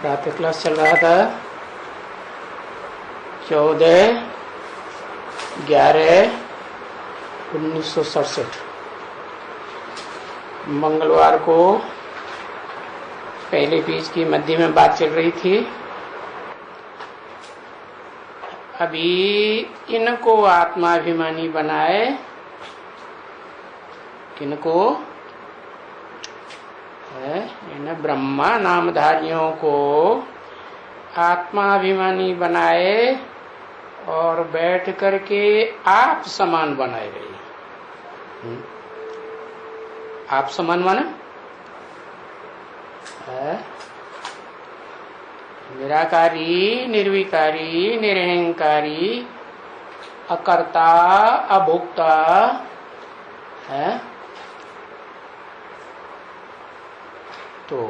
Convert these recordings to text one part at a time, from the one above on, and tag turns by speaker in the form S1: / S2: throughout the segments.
S1: प्रातः क्लास चल रहा था 14/11/1967 मंगलवार को पहले पेज की मध्य में बात चल रही थी। अभी इनको आत्माभिमानी बनाए, किनको? इन ब्रह्मा नामधारियों को आत्माभिमानी बनाए और बैठ करके आप समान बनाए रहे। आप समान माना निराकारी, निर्विकारी, निरहंकारी, अकर्ता, अभोक्ता है। तो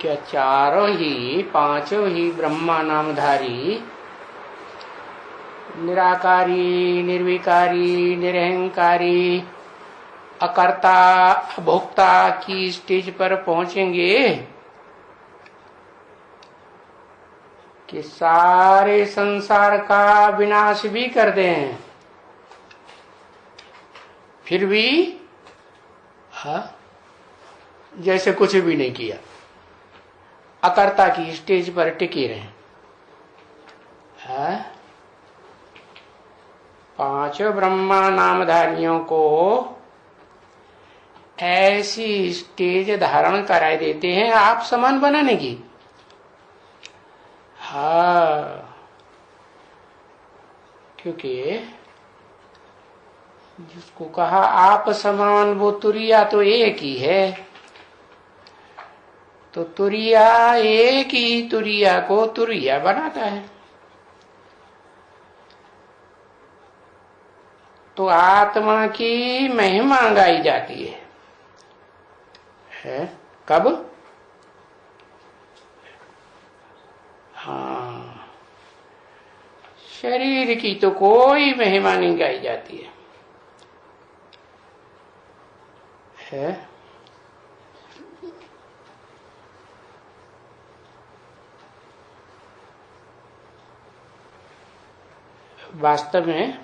S1: क्या चारों ही पांचों ही ब्रह्मा नामधारी निराकारी, निर्विकारी, निरहंकारी, अकर्ता, अभोक्ता की स्टेज पर पहुंचेंगे कि सारे संसार का विनाश भी कर दें, फिर भी जैसे कुछ भी नहीं किया, अकर्ता की स्टेज पर टिके रहे। पांचों ब्रह्मा नामधारियों को ऐसी स्टेज धारण कराए देते हैं आप समान बनाने की। क्योंकि जिसको कहा आप समान वो तुरिया तो एक ही है। तो तुरिया एक ही तुरिया को तुरिया बनाता है। तो आत्मा की महिमा गाई जाती है कब? शरीर की तो कोई महिमा नहीं गाई जाती है। वास्तव में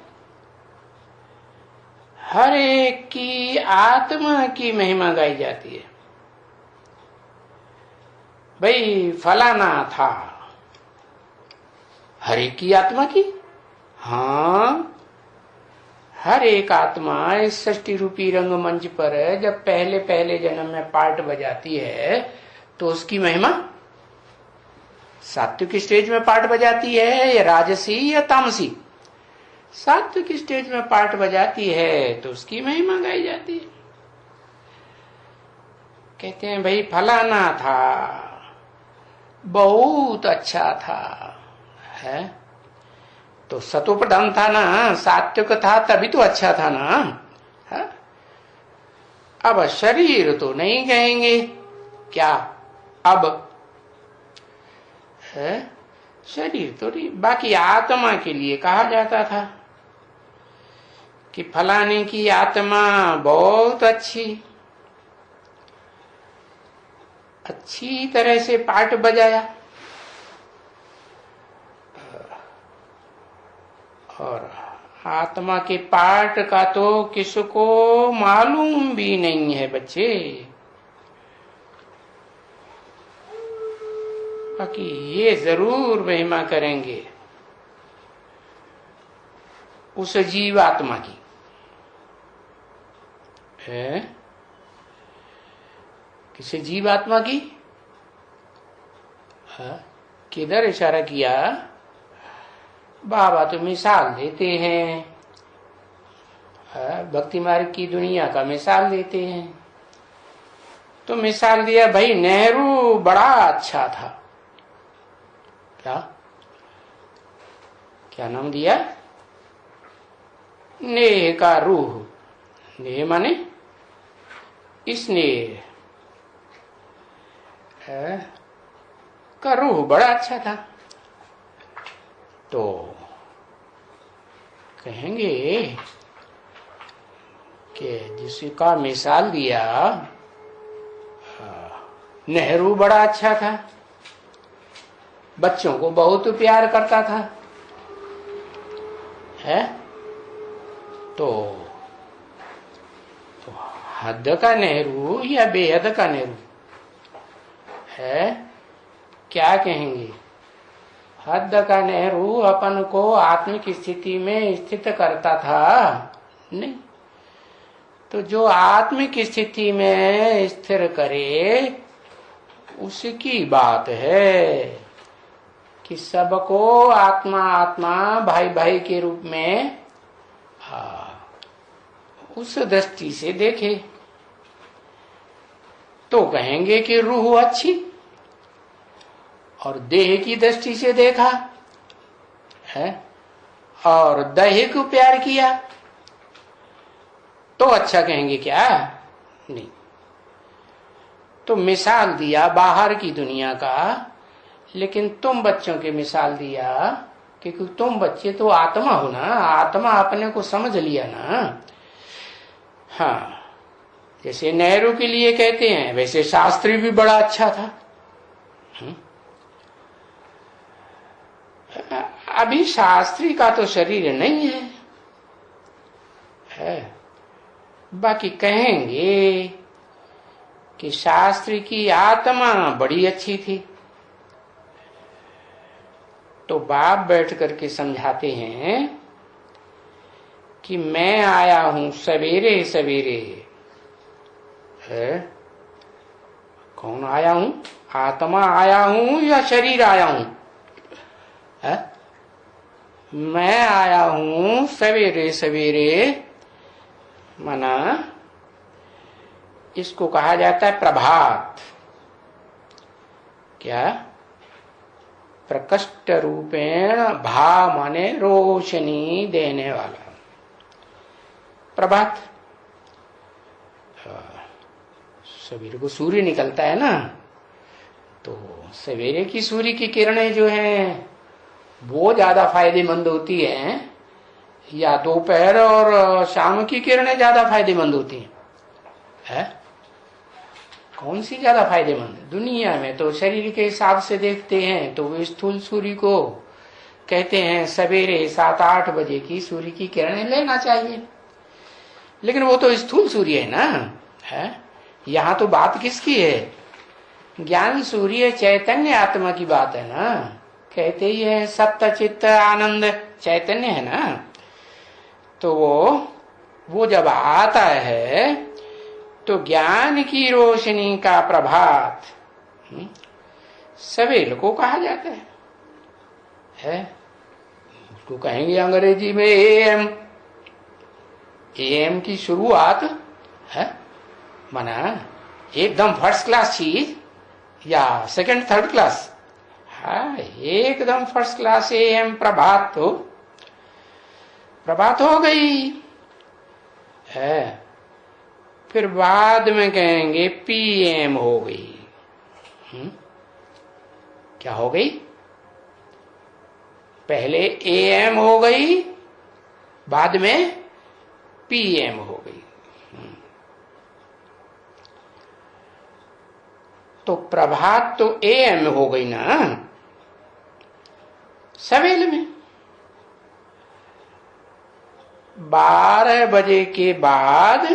S1: हर एक की आत्मा की महिमा गाई जाती है। भाई फलाना था, हर एक की आत्मा की। हर एक आत्मा इस सृष्टि रूपी रंगमंच पर जब पहले पहले जन्म में पार्ट बजाती है तो उसकी महिमा सात्विक स्टेज में पार्ट बजाती है या राजसी या तामसी। सात्विक स्टेज में पार्ट बजाती है तो उसकी महिमा गाई जाती है। कहते हैं भाई फलाना था, बहुत अच्छा था, है तो सतोप्रधान था ना, सात्विक था तभी तो अच्छा था ना। है? अब शरीर तो नहीं कहेंगे क्या? अब है शरीर तो नहीं, बाकी आत्मा के लिए कहा जाता था कि फलाने की आत्मा बहुत अच्छी तरह से पाठ बजाया। और आत्मा के पाठ का तो किसको मालूम भी नहीं है बच्चे। बाकी ये जरूर महिमा करेंगे उस जीवात्मा की है। किसी जीवात्मा की? किधर इशारा किया? बाबा तो मिसाल देते हैं, भक्ति मार्ग की दुनिया का मिसाल देते हैं। तो मिसाल दिया भाई नेहरू बड़ा अच्छा था। क्या नाम दिया? नेह का रूह। नेह माने स्नेह का रूह बड़ा अच्छा था। तो कहेंगे कि जिसका मिसाल दिया नेहरू बड़ा अच्छा था, बच्चों को बहुत प्यार करता था, है? तो हद का नेहरू या बेहद का नेहरू है? क्या कहेंगे? हद का नेहरू अपन को आत्मिक स्थिति में स्थित करता था नहीं, तो जो आत्मिक स्थिति में स्थिर करे उसकी बात है कि सबको आत्मा आत्मा भाई भाई के रूप में उस दृष्टि से देखे तो कहेंगे कि रूह अच्छी, और देह की दृष्टि से देखा है और देह को प्यार किया तो अच्छा कहेंगे क्या? नहीं। तो मिसाल दिया बाहर की दुनिया का, लेकिन तुम बच्चों के मिसाल दिया क्योंकि तुम बच्चे तो आत्मा हो ना, आत्मा अपने को समझ लिया ना। हाँ, जैसे नेहरू के लिए कहते हैं वैसे शास्त्री भी बड़ा अच्छा था। अभी शास्त्री का तो शरीर नहीं है। बाकी कहेंगे कि शास्त्री की आत्मा बड़ी अच्छी थी। तो बाप बैठ करके समझाते हैं कि मैं आया हूं सवेरे सवेरे, है? कौन आया हूं? आत्मा आया हूं या शरीर आया हूं? है? मैं आया हूं सवेरे सवेरे, माना इसको कहा जाता है प्रभात। क्या? प्रकष्ट रूपेण भा माने रोशनी देने वाला प्रभात। सवेरे को सूर्य निकलता है ना, तो सवेरे की सूर्य की किरणें जो हैं वो ज्यादा फायदेमंद होती हैं या दोपहर और शाम की किरणें ज्यादा फायदेमंद होती हैं? है? कौन सी ज्यादा फायदेमंद? दुनिया में तो शरीर के हिसाब से देखते हैं तो वो स्थूल सूर्य को कहते हैं सवेरे 7-8 बजे की सूर्य की किरणें लेना चाहिए, लेकिन वो तो स्थूल सूर्य है ना। है? यहाँ तो बात किसकी है? ज्ञान सूर्य चैतन्य आत्मा की बात है ना। कहते ही है सत्य चित्त आनंद चैतन्य है ना। तो वो जब आता है तो ज्ञान की रोशनी का प्रभात सवेरे को कहा जाता है? उसको कहेंगे अंग्रेजी में एएम। एएम की शुरुआत है, माना एकदम फर्स्ट क्लास चीज या सेकंड थर्ड क्लास? हाँ, एकदम फर्स्ट क्लास एएम प्रभात। तो प्रभात हो गई है, फिर बाद में कहेंगे पीएम हो गई। क्या हो गई? पहले एएम हो गई, बाद में पीएम हो गई। तो प्रभात तो एएम हो गई ना सवेरे में। 12 बजे के बाद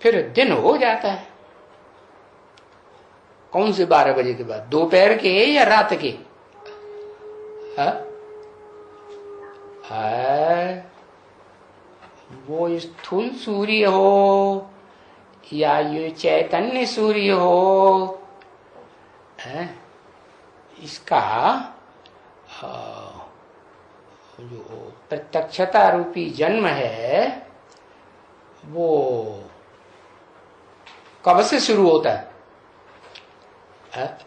S1: फिर दिन हो जाता है। कौन से 12 बजे के बाद? दोपहर के या रात के? वो स्थूल सूर्य हो या ये चैतन्य सूर्य हो, इसका जो प्रत्यक्षता रूपी जन्म है वो कब से शुरू होता है?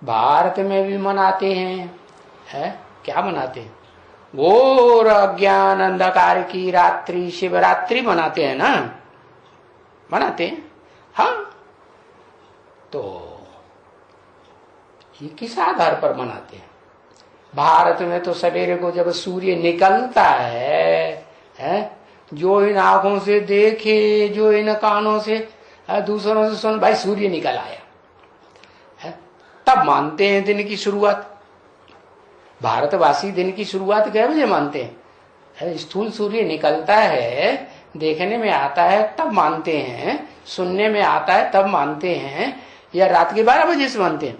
S1: भारत में भी मनाते हैं, क्या मनाते हैं? घोर अज्ञान अंधकार की रात्रि शिवरात्रि मनाते हैं ना, मनाते हैं। हाँ, तो ये किस आधार पर मनाते हैं? भारत में तो सवेरे को जब सूर्य निकलता है, जो इन आंखों से देखे, जो इन कानों से दूसरों से सुन भाई सूर्य निकल आया है, तब मानते हैं दिन की शुरुआत। भारतवासी दिन की शुरुआत कै बजे मानते हैं? स्थूल सूर्य निकलता है, देखने में आता है तब मानते हैं, सुनने में आता है तब मानते हैं, या रात के 12 बजे से मानते हैं?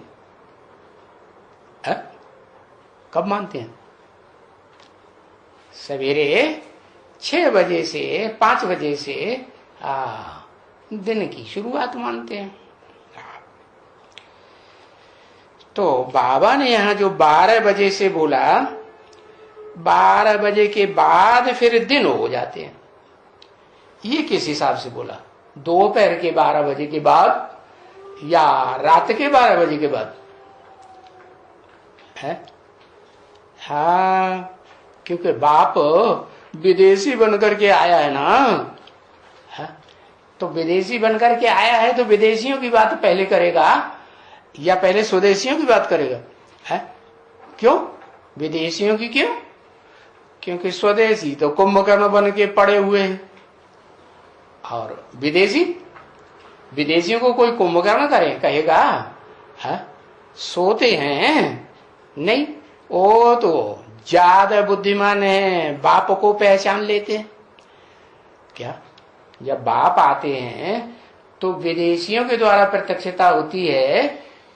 S1: कब मानते हैं? सवेरे 6 बजे से 5 बजे से दिन की शुरुआत मानते हैं। तो बाबा ने यहां जो 12 बजे से बोला, 12 बजे के बाद फिर दिन हो जाते हैं, ये किस हिसाब से बोला? दोपहर के 12 बजे के बाद या रात के 12 बजे के बाद है? हाँ, क्योंकि बाप विदेशी बनकर के आया है ना, है? तो विदेशी बनकर के आया है तो विदेशियों की बात पहले करेगा या पहले स्वदेशियों की बात करेगा? है? क्यों विदेशियों की? क्यों? क्योंकि स्वदेशी तो कुंभकर्ण बन के पड़े हुए हैं, और विदेशियों को कोई कुंभकर्ण कहेगा? है? सोते हैं नहीं, वो तो ज्यादा बुद्धिमान है, बाप को पहचान लेते हैं। क्या जब बाप आते हैं तो विदेशियों के द्वारा प्रत्यक्षता होती है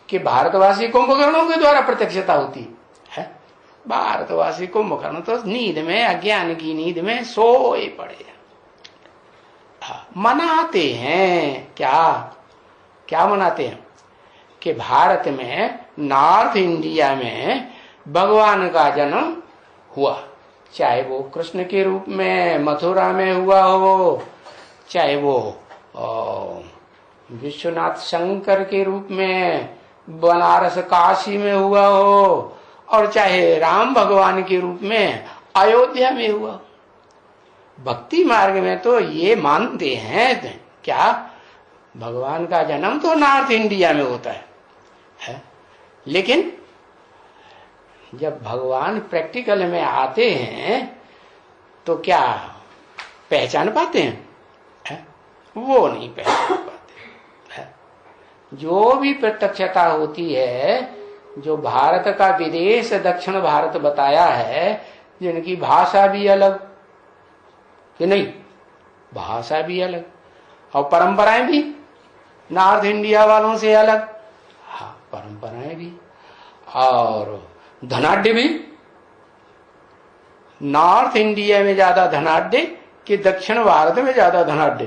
S1: कि भारतवासी कुंभकर्णों के द्वारा प्रत्यक्षता होती है? भारतवासी कुंभकर्ण तो नींद में, अज्ञान की नींद में सोए पड़े। मनाते हैं क्या मनाते हैं? कि भारत में, नॉर्थ इंडिया में भगवान का जन्म हुआ, चाहे वो कृष्ण के रूप में मथुरा में हुआ हो, चाहे वो विश्वनाथ शंकर के रूप में बनारस काशी में हुआ हो, और चाहे राम भगवान के रूप में अयोध्या में हुआ। भक्ति मार्ग में तो ये मानते हैं क्या? भगवान का जन्म तो नॉर्थ इंडिया में होता है? लेकिन जब भगवान प्रैक्टिकल में आते हैं तो क्या पहचान पाते हैं? वो नहीं पहचान पाते है? जो भी प्रत्यक्षता होती है, जो भारत का विदेश दक्षिण भारत बताया है, जिनकी भाषा भी अलग कि नहीं, भाषा भी अलग और परंपराएं भी नॉर्थ इंडिया वालों से अलग। हाँ, परंपराएं भी, और धनाढ्य भी। नॉर्थ इंडिया में ज्यादा धनाढ्य कि दक्षिण भारत में ज्यादा धनाढ्य?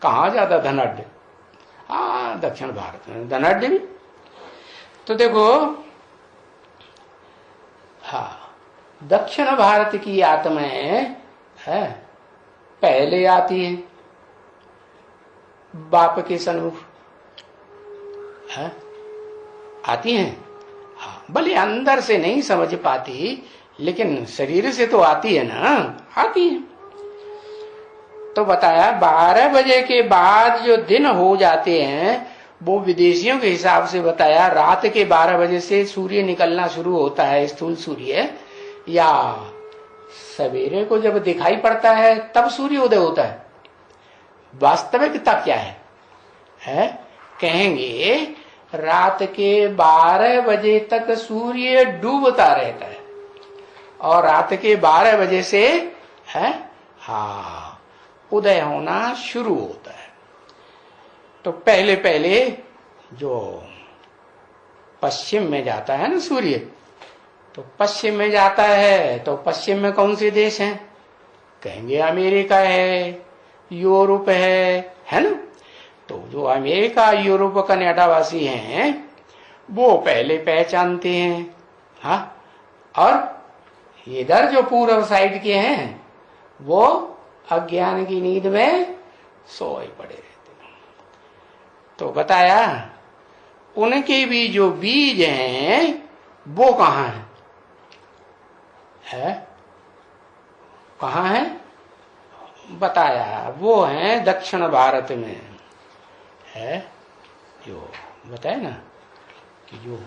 S1: कहाँ ज्यादा धनाढ्य? हाँ, दक्षिण भारत में धनाढ्य भी। तो देखो, हाँ, दक्षिण भारत की आत्माएं है पहले आती है बाप के सन्मुख, है आती हैं। हाँ, भले अंदर से नहीं समझ पाती, लेकिन शरीर से तो आती है ना, आती है। तो बताया 12 बजे के बाद जो दिन हो जाते हैं वो विदेशियों के हिसाब से बताया रात के 12 बजे से सूर्य निकलना शुरू होता है, स्थूल सूर्य, या सवेरे को जब दिखाई पड़ता है तब सूर्य उदय होता है। वास्तविकता क्या है? कहेंगे रात के 12 बजे तक सूर्य डूबता रहता है और रात के 12 बजे से है उदय होना शुरू होता है। तो पहले पहले जो पश्चिम में जाता है ना सूर्य, तो पश्चिम में जाता है तो पश्चिम में कौन से देश हैं? कहेंगे अमेरिका है, यूरोप है ना। तो जो अमेरिका यूरोप कनाडावासी हैं वो पहले पहचानते हैं। हाँ, और इधर जो पूर्व साइड के हैं वो अज्ञान की नींद में सोए पड़े रहते हैं। तो बताया उनके भी जो बीज हैं वो कहाँ है? कहाँ है? बताया वो है दक्षिण भारत में है। जो बताया ना कि जो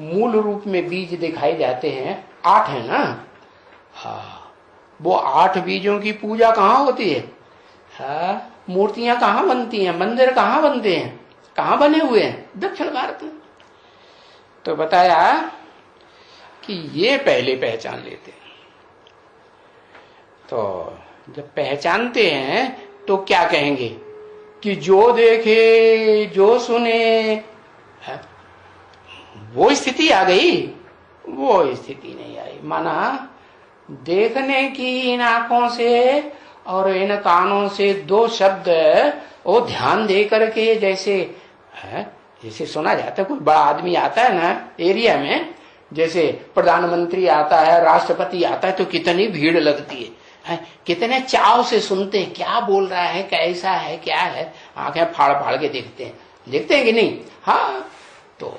S1: मूल रूप में बीज दिखाई जाते हैं 8 है ना। हाँ, वो 8 बीजों की पूजा कहाँ होती है? हाँ, मूर्तियां कहाँ बनती हैं, मंदिर कहाँ बनते हैं, कहाँ बने हुए हैं? दक्षिण भारत में। तो बताया कि ये पहले पहचान लेते हैं। तो जब पहचानते हैं तो क्या कहेंगे कि जो देखे जो सुने, है? वो स्थिति आ गई, वो स्थिति नहीं आई। माना देखने की इन आंखों से और इन कानों से दो शब्द वो ध्यान दे करके, जैसे है, जैसे सुना जाता है कोई बड़ा आदमी आता है ना एरिया में, जैसे प्रधानमंत्री आता है, राष्ट्रपति आता है, तो कितनी भीड़ लगती है, कितने चाव से सुनते हैं क्या बोल रहा है, कैसा है, क्या है, आंखें फाड़ फाड़ के देखते हैं कि नहीं? हाँ, तो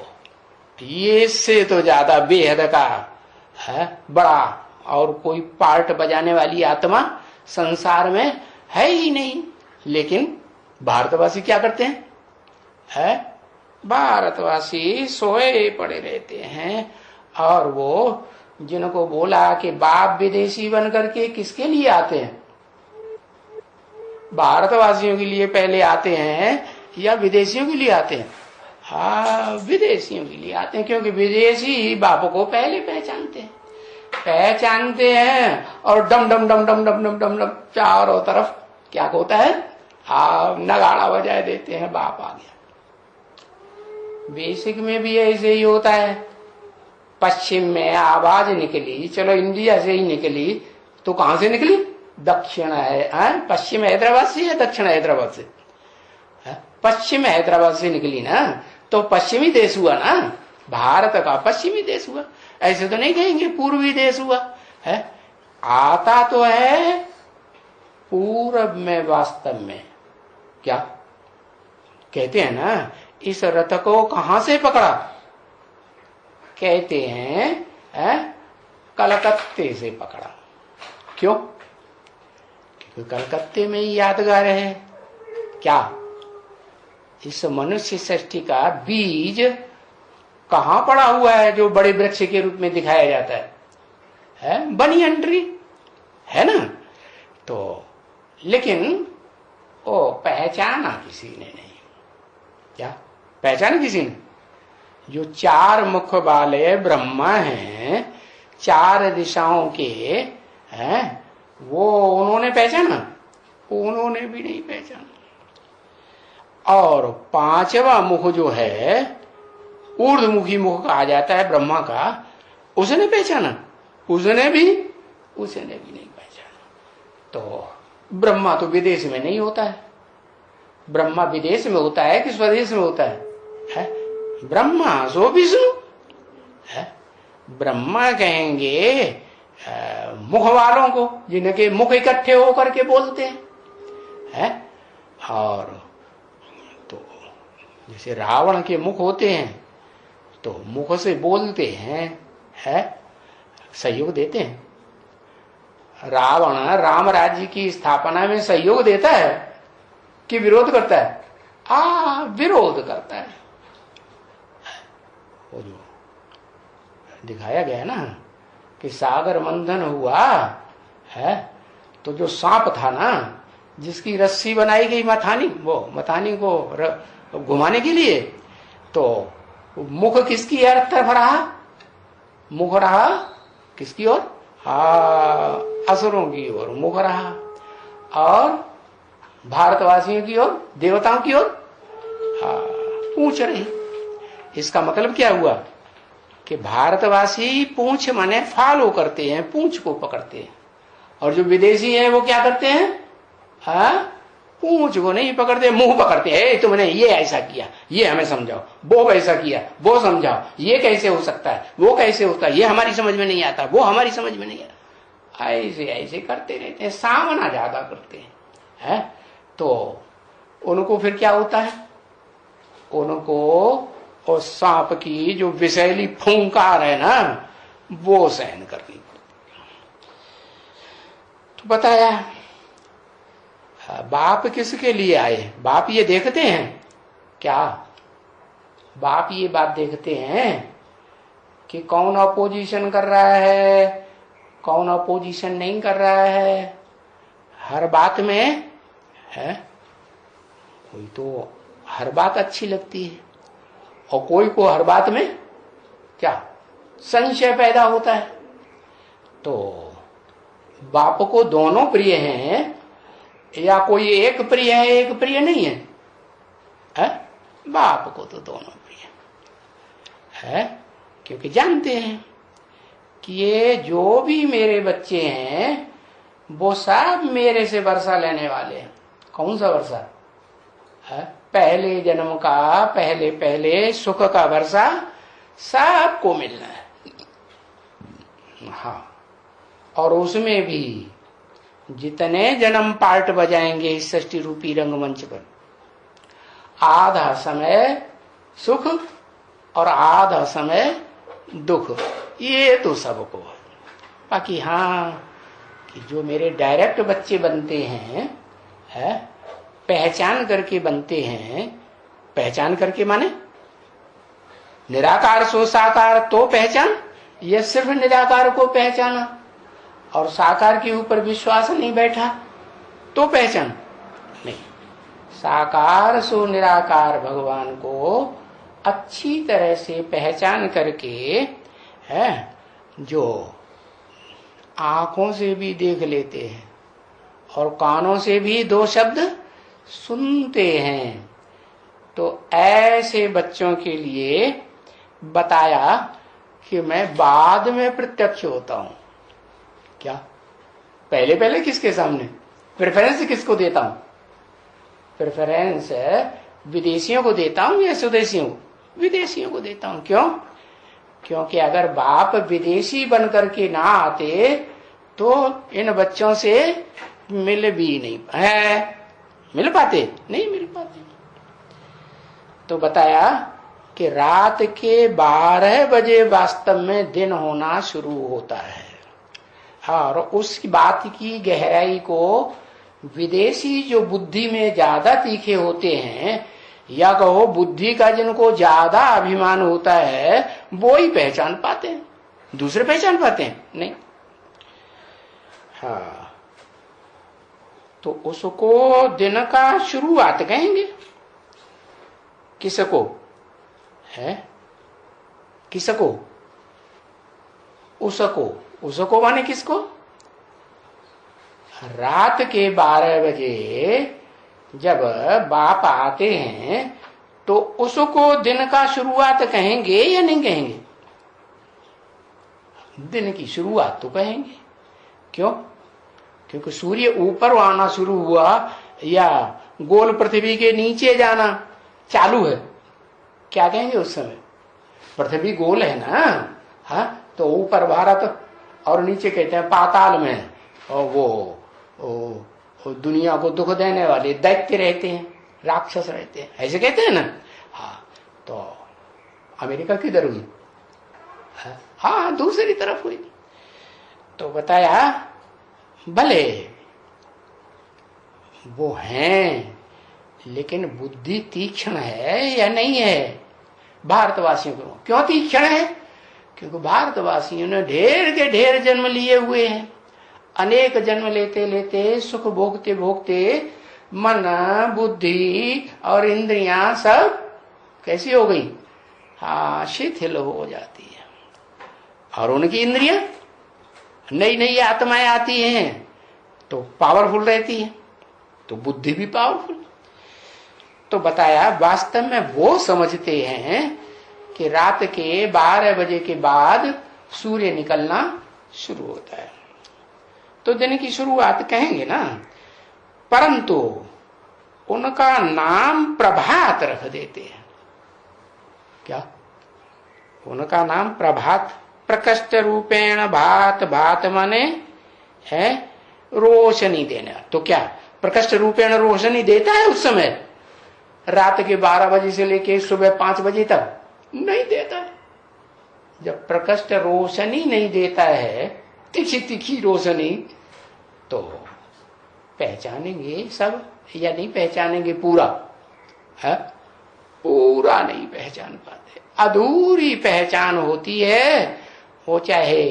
S1: ये से तो ज्यादा बेहद का है बड़ा और कोई पार्ट बजाने वाली आत्मा संसार में है ही नहीं। लेकिन भारतवासी क्या करते हैं? है भारतवासी सोए पड़े रहते हैं। और वो जिनको बोला कि बाप विदेशी बन करके किसके लिए आते हैं? भारतवासियों के लिए पहले आते हैं या विदेशियों के लिए आते हैं? हाँ, विदेशियों के लिए आते हैं, क्योंकि विदेशी ही बाप को पहले पहचानते हैं और डम डम डम डम डम डम डम डम चारों तरफ क्या होता है? नगाड़ा बजाए देते हैं, बाप आ गया। बेसिक में भी ऐसे ही होता है। पश्चिम में आवाज निकली, चलो इंडिया से ही निकली, तो कहां से निकली? दक्षिण है, पश्चिम हैदराबाद से या दक्षिण हैदराबाद से? पश्चिम हैदराबाद से निकली ना, तो पश्चिमी देश हुआ ना, भारत का पश्चिमी देश हुआ। ऐसे तो नहीं कहेंगे पूर्वी देश हुआ है। आता तो है पूरब में, वास्तव में क्या कहते हैं ना, इस रथ को कहां से पकड़ा? कहते हैं कलकत्ते से पकड़ा। क्यों? क्योंकि कलकत्ते में ही यादगार है। क्या इस मनुष्य सृष्टि का बीज कहां पड़ा हुआ है जो बड़े वृक्ष के रूप में दिखाया जाता है? बनियन ट्री है ना। तो लेकिन वो पहचाना किसी ने नहीं। क्या पहचाना किसी ने? जो चार मुख वाले ब्रह्मा हैं, चार दिशाओं के हैं, वो उन्होंने पहचाना? उन्होंने भी नहीं पहचाना। और पांचवा मुख जो है, ऊर्ध्वमुखी मुख कहा जाता है ब्रह्मा का, उसने पहचाना? उसने भी नहीं पहचाना। तो ब्रह्मा तो विदेश में नहीं होता है। ब्रह्मा विदेश में होता है कि स्वदेश में होता है? ब्रह्मा सो विष्णु है। ब्रह्मा कहेंगे मुख वालों को, जिनके मुख इकट्ठे होकर के बोलते हैं। और तो जैसे रावण के मुख होते हैं, तो मुख से बोलते हैं, सहयोग देते हैं। रावण राम राज्य की स्थापना में सहयोग देता है कि विरोध करता है? विरोध करता है। वो जो दिखाया गया ना कि सागर मंथन हुआ है, तो जो सांप था ना, जिसकी रस्सी बनाई गई मथानी को घुमाने के लिए, तो मुख किसकी तरफ रहा? मुख रहा किसकी ओर? असुरों की ओर मुख रहा, और भारतवासियों की ओर, देवताओं की ओर पूंछ रही। इसका मतलब क्या हुआ कि भारतवासी पूंछ माने फॉलो करते हैं, पूंछ को पकड़ते हैं, और जो विदेशी हैं वो क्या करते हैं? पूंछ को नहीं पकड़ते, मुंह पकड़ते हैं। तुमने ये ऐसा किया, ये हमें समझाओ, वो वैसा किया, वो समझाओ, ये कैसे हो सकता है, वो कैसे होता है, ये हमारी समझ में नहीं आता, वो हमारी समझ में नहीं आता। ऐसे करते रहते हैं, सामना ज्यादा करते हैं। तो उनको फिर क्या होता है? उनको और सांप की जो विषैली फूंकार है ना, वो सहन करनी पड़ती। तो बताया बाप किसके लिए आए? बाप ये देखते हैं क्या? बाप ये बात देखते हैं कि कौन अपोजिशन कर रहा है, कौन अपोजिशन नहीं कर रहा है। हर बात में है कोई तो हर बात अच्छी लगती है और कोई को हर बात में क्या संशय पैदा होता है। तो बाप को दोनों प्रिय हैं या कोई एक प्रिय है एक प्रिय नहीं है, है? बाप को तो दोनों प्रिय है, क्योंकि जानते हैं कि ये जो भी मेरे बच्चे हैं वो सब मेरे से वर्षा लेने वाले हैं। कौन सा वर्षा है? पहले जन्म का पहले पहले सुख का वर्षा सबको मिलना है। हाँ, और उसमें भी जितने जन्म पार्ट बजाएंगे इस सृष्टि रूपी रंगमंच पर, आधा समय सुख और आधा समय दुख, ये तो सबको है। बाकी हाँ, कि जो मेरे डायरेक्ट बच्चे बनते हैं, है पहचान करके बनते हैं। पहचान करके माने निराकार सो साकार, तो पहचान, ये सिर्फ निराकार को पहचाना और साकार के ऊपर विश्वास नहीं बैठा तो पहचान नहीं। साकार सो निराकार भगवान को अच्छी तरह से पहचान करके, है जो आंखों से भी देख लेते हैं और कानों से भी दो शब्द सुनते हैं, तो ऐसे बच्चों के लिए बताया कि मैं बाद में प्रत्यक्ष होता हूं। क्या पहले पहले किसके सामने? प्रेफरेंस किसको देता हूं? प्रेफरेंस विदेशियों को देता हूं या स्वदेशियों को? विदेशियों को देता हूं। क्यों? क्योंकि अगर बाप विदेशी बनकर के ना आते तो इन बच्चों से मिल भी नहीं है, मिल पाते नहीं मिल पाते। तो बताया कि रात के 12 बजे वास्तव में दिन होना शुरू होता है। और उस बात की गहराई को विदेशी जो बुद्धि में ज्यादा तीखे होते हैं, या कहो बुद्धि का जिनको ज्यादा अभिमान होता है, वो ही पहचान पाते हैं, दूसरे पहचान पाते हैं नहीं। हाँ, तो उसको दिन का शुरुआत कहेंगे। किसको है? किसको? उसको माने किसको? रात के 12 बजे जब बाप आते हैं तो उसको दिन का शुरुआत कहेंगे या नहीं कहेंगे? दिन की शुरुआत तो कहेंगे। क्यों? क्योंकि सूर्य ऊपर आना शुरू हुआ या गोल पृथ्वी के नीचे जाना चालू है, क्या कहेंगे उस समय? पृथ्वी गोल है ना, हाँ, तो ऊपर भारत और नीचे कहते हैं पाताल में, और वो दुनिया को दुख देने वाले दैत्य रहते हैं, राक्षस रहते हैं, ऐसे कहते हैं ना। हाँ, तो अमेरिका किधर हुई? हाँ, दूसरी तरफ हुई। तो बताया भले वो हैं, लेकिन बुद्धि तीक्ष्ण है या नहीं है भारतवासियों को? क्यों तीक्ष्ण है? क्योंकि भारतवासियों ने ढेर के ढेर जन्म लिए हुए हैं। अनेक जन्म लेते लेते सुख भोगते भोगते मन बुद्धि और इंद्रियां सब कैसी हो गई? हाँ, शिथिल हो जाती है। और उनकी इंद्रियां नई नई आत्माएं आती हैं तो पावरफुल रहती है, तो बुद्धि भी पावरफुल। तो बताया वास्तव में वो समझते हैं कि रात के 12 बजे के बाद सूर्य निकलना शुरू होता है, तो दिन की शुरुआत कहेंगे ना। परंतु उनका नाम प्रभात रख देते हैं। क्या? उनका नाम प्रभात, प्रकष्ट रूपेण भात, भात माने है रोशनी देना। तो क्या प्रकष्ट रूपेण रोशनी देता है उस समय? रात के 12 बजे से लेके सुबह 5 बजे तक नहीं देता है। जब प्रकष्ट रोशनी नहीं देता है, तिखी तिखी रोशनी, तो पहचानेंगे सब या नहीं पहचानेंगे? पूरा है, पूरा नहीं पहचान पाते, अधूरी पहचान होती है। वो चाहे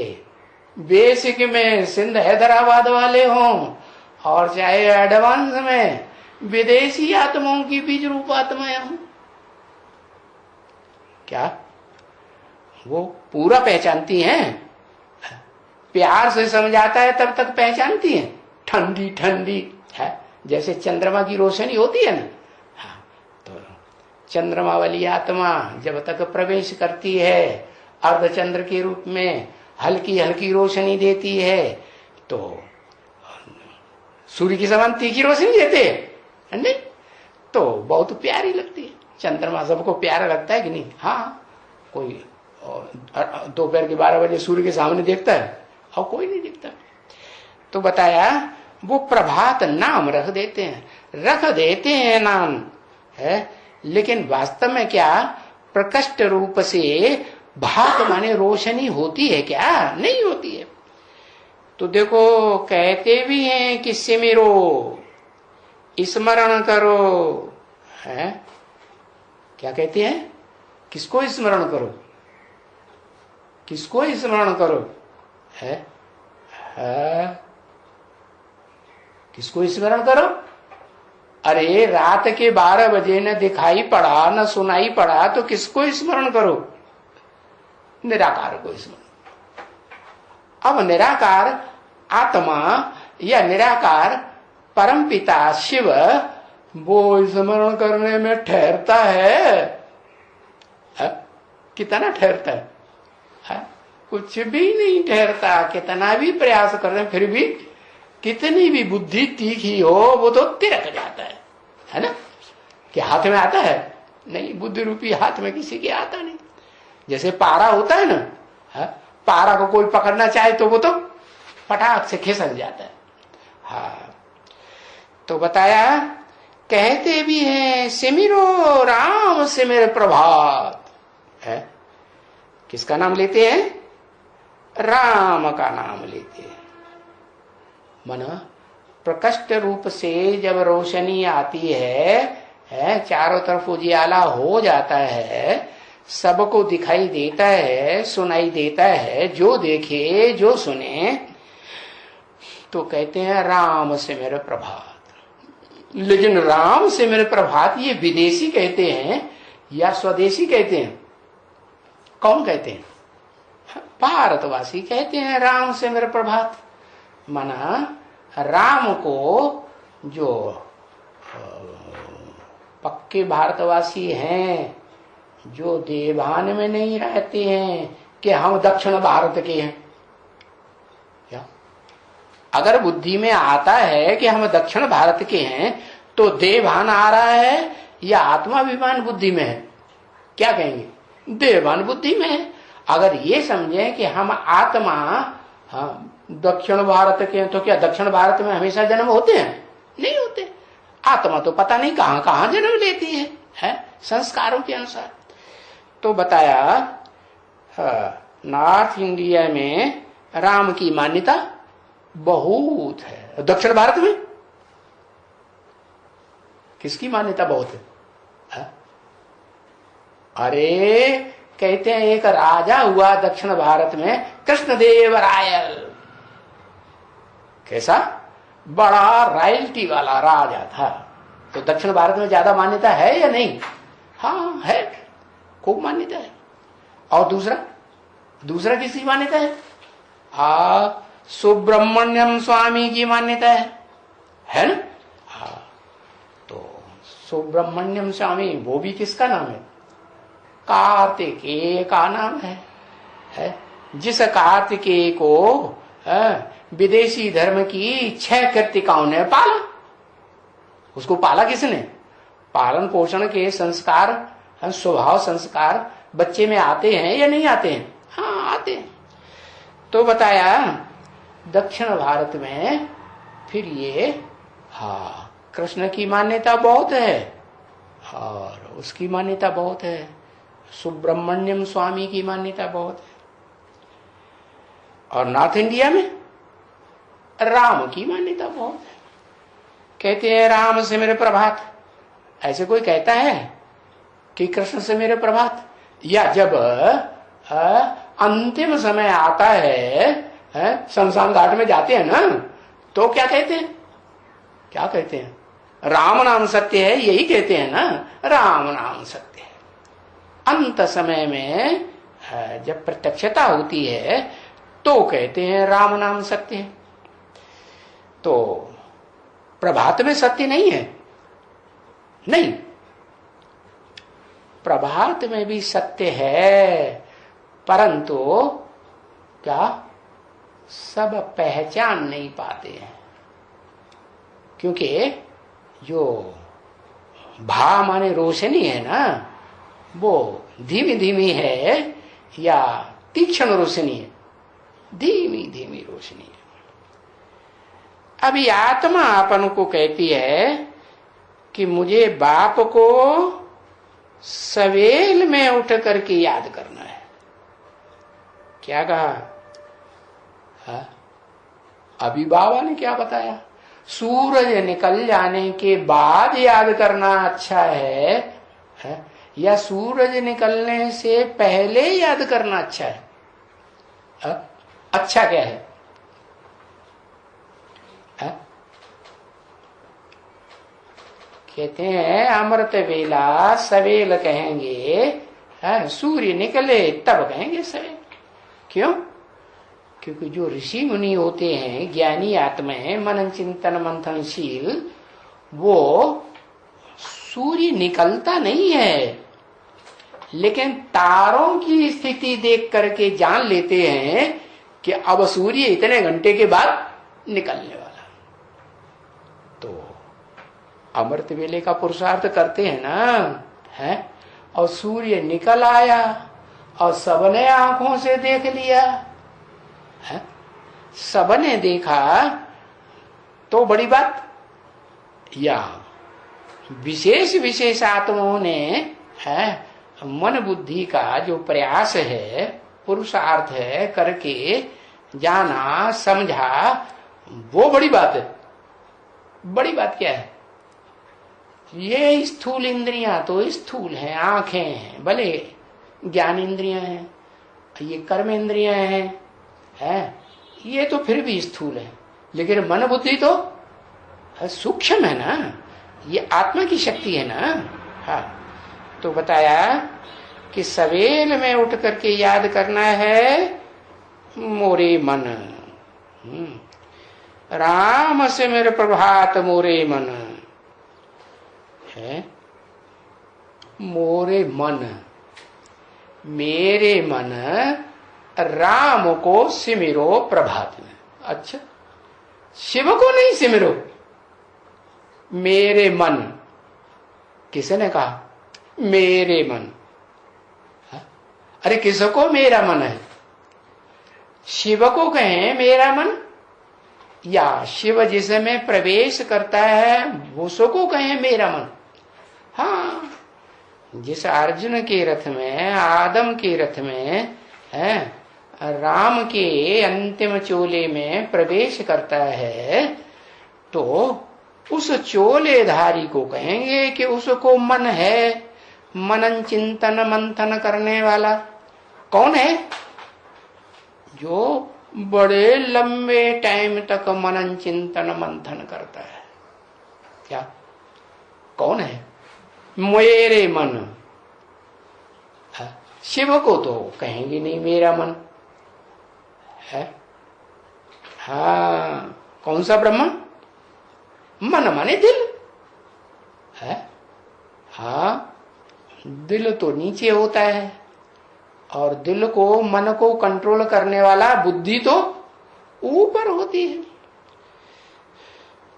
S1: बेसिक में सिंध हैदराबाद वाले हों और चाहे एडवांस में विदेशी आत्माओं की बीज रूप आत्माएं हूं। क्या वो पूरा पहचानती हैं? प्यार से समझाता है तब तक पहचानती हैं। ठंडी ठंडी है, जैसे चंद्रमा की रोशनी होती है ना। हाँ, तो चंद्रमा वाली आत्मा जब तक प्रवेश करती है अर्धचंद्र के रूप में, हल्की हल्की रोशनी देती है, तो सूर्य की समान तीखी रोशनी देते है नहीं, तो बहुत प्यारी लगती है। चंद्रमा सबको प्यारा लगता है कि नहीं? हाँ, कोई दोपहर के 12 बजे सूर्य के सामने देखता है और कोई नहीं दिखता। तो बताया वो प्रभात नाम रख देते हैं नाम है, लेकिन वास्तव में क्या प्रकट रूप से भात माने रोशनी होती है क्या? नहीं होती है। तो देखो कहते भी हैं कि सिमरो, स्मरण करो, है क्या कहते हैं? किसको स्मरण करो? किसको स्मरण करो? है किसको स्मरण करो? अरे रात के 12 बजे न दिखाई पड़ा न सुनाई पड़ा तो किसको स्मरण करो? निराकार को स्मरण। अब निराकार आत्मा या निराकार परमपिता शिव वो स्मरण करने में ठहरता है? कितना ठहरता है? कुछ भी नहीं ठहरता। कितना भी प्रयास कर रहे हैं फिर भी कितनी भी बुद्धि तीखी हो वो तो तिरक जाता है ना? कि हाथ में आता है? नहीं, बुद्धि रूपी हाथ में किसी के आता नहीं। जैसे पारा होता है ना, पारा को कोई पकड़ना चाहे तो वो तो पटाख से खिसक जाता है। हाँ, तो बताया कहते भी हैं सिमिरो राम सिमिर प्रभात है। किसका नाम लेते हैं? राम का नाम लेते हैं। मना प्रकट रूप से जब रोशनी आती है, चारों तरफ उजियाला हो जाता है, सबको दिखाई देता है, सुनाई देता है, जो देखे जो सुने तो कहते हैं राम से मेरे प्रभात। लेकिन राम से मेरे प्रभात ये विदेशी कहते हैं या स्वदेशी कहते हैं? कौन कहते हैं? भारतवासी कहते हैं राम से मेरे प्रभात। माना राम को जो पक्के भारतवासी हैं, जो देवान में नहीं रहते हैं कि हम दक्षिण भारत के हैं, क्या अगर बुद्धि में आता है कि हम दक्षिण भारत के हैं तो देवान आ रहा है या आत्माभिमान बुद्धि में है? क्या कहेंगे? देवान बुद्धि में है। अगर ये समझे कि हम आत्मा दक्षिण भारत के हैं तो क्या दक्षिण भारत में हमेशा जन्म होते हैं? नहीं होते। आत्मा तो पता नहीं कहां कहां जन्म लेती है संस्कारों के अनुसार। तो बताया नॉर्थ इंडिया में राम की मान्यता बहुत है। दक्षिण भारत में किसकी मान्यता बहुत है? अरे कहते हैं एक राजा हुआ दक्षिण भारत में, कृष्णदेवरायल। कैसा बड़ा रॉयल्टी वाला राजा था। तो दक्षिण भारत में ज्यादा मान्यता है या नहीं? हाँ है, खूब मान्यता है। और दूसरा किसकी मान्यता है? सुब्रमण्यम स्वामी की मान्यता है ना? हाँ, तो सुब्रमण्यम स्वामी वो भी किसका नाम है? कार्तिकेय का नाम है। जिस कार्तिकेय को विदेशी धर्म की 6 कृतिकाओं ने पाला। उसको पाला किसने? पालन पोषण के संस्कार, स्वभाव संस्कार बच्चे में आते हैं या नहीं आते हैं? हाँ आते हैं। तो बताया दक्षिण भारत में फिर ये कृष्ण की मान्यता बहुत है और उसकी मान्यता बहुत है, सुब्रमण्यम स्वामी की मान्यता बहुत है। और नॉर्थ इंडिया में राम की मान्यता बहुत है। कहते हैं राम से मेरे प्रभात। ऐसे कोई कहता है कि कृष्ण से मेरे प्रभात? या जब अंतिम समय आता है, शमशान घाट में जाते हैं ना, तो क्या कहते हैं? राम नाम सत्य है, यही कहते हैं ना, राम नाम सत्य है। अंत समय में जब प्रत्यक्षता होती है तो कहते हैं राम नाम सत्य है। तो प्रभात में सत्य नहीं है, नहीं, प्रभात में भी सत्य है, परंतु क्या सब पहचान नहीं पाते हैं, क्योंकि जो भा माने रोशनी है ना, वो धीमी धीमी है या तीक्ष्ण रोशनी है, धीमी धीमी रोशनी है। अभी आत्मा अपन को कहती है कि मुझे बाप को सवेल में उठ करके याद करना है। क्या कहा? हा? अभी बाबा ने क्या बताया? सूरज निकल जाने के बाद याद करना अच्छा है या सूरज निकलने से पहले याद करना अच्छा है? अच्छा क्या है? कहते हैं अमृत वेला सवेल कहेंगे, सूर्य निकले तब कहेंगे सवेल। क्यों? क्योंकि जो ऋषि मुनि होते हैं, ज्ञानी आत्मा है, मनन चिंतन मंथनशील, वो सूर्य निकलता नहीं है, लेकिन तारों की स्थिति देख करके जान लेते हैं कि अब सूर्य इतने घंटे के बाद निकलने वाला। तो अमृत वेले का पुरुषार्थ करते हैं ना, है, और सूर्य निकल आया और सबने आंखों से देख लिया, है, सबने देखा तो बड़ी बात, या विशेष विशेष आत्माओं ने, है, मन बुद्धि का जो प्रयास है, पुरुषार्थ है, करके जाना समझा, वो बड़ी बात है। बड़ी बात क्या है? ये स्थूल इंद्रियां तो स्थूल हैं, आंखें हैं, भले ज्ञान इंद्रियां हैं, ये कर्म इंद्रियां हैं, ये तो फिर भी स्थूल है, लेकिन मन बुद्धि तो सूक्ष्म है ना, ये आत्मा की शक्ति है ना। हाँ, तो बताया कि सवेल में उठ करके याद करना है, मोरे मन, राम से मेरे प्रभात मोरे मन है, मोरे मन, मेरे मन राम को सिमरो प्रभात में। अच्छा, शिव को नहीं सिमरो, मेरे मन। किसने कहा मेरे मन? अरे किसको मेरा मन है? शिव को कहें मेरा मन, या शिव जिसमें प्रवेश करता है उसको कहें मेरा मन। हाँ, जिस अर्जुन के रथ में, आदम के रथ में, है, राम के अंतिम चोले में प्रवेश करता है, तो उस चोलेधारी को कहेंगे कि उसको मन है, मनन चिंतन मंथन करने वाला। कौन है? जो बड़े लंबे टाइम तक मनन चिंतन मंथन करता है। क्या? कौन है? मेरे मन। शिव को तो कहेंगे नहीं मेरा मन है। हाँ, कौन सा ब्रह्म? मन माने दिल है। हाँ, दिल तो नीचे होता है, और दिल को, मन को कंट्रोल करने वाला बुद्धि तो ऊपर होती है।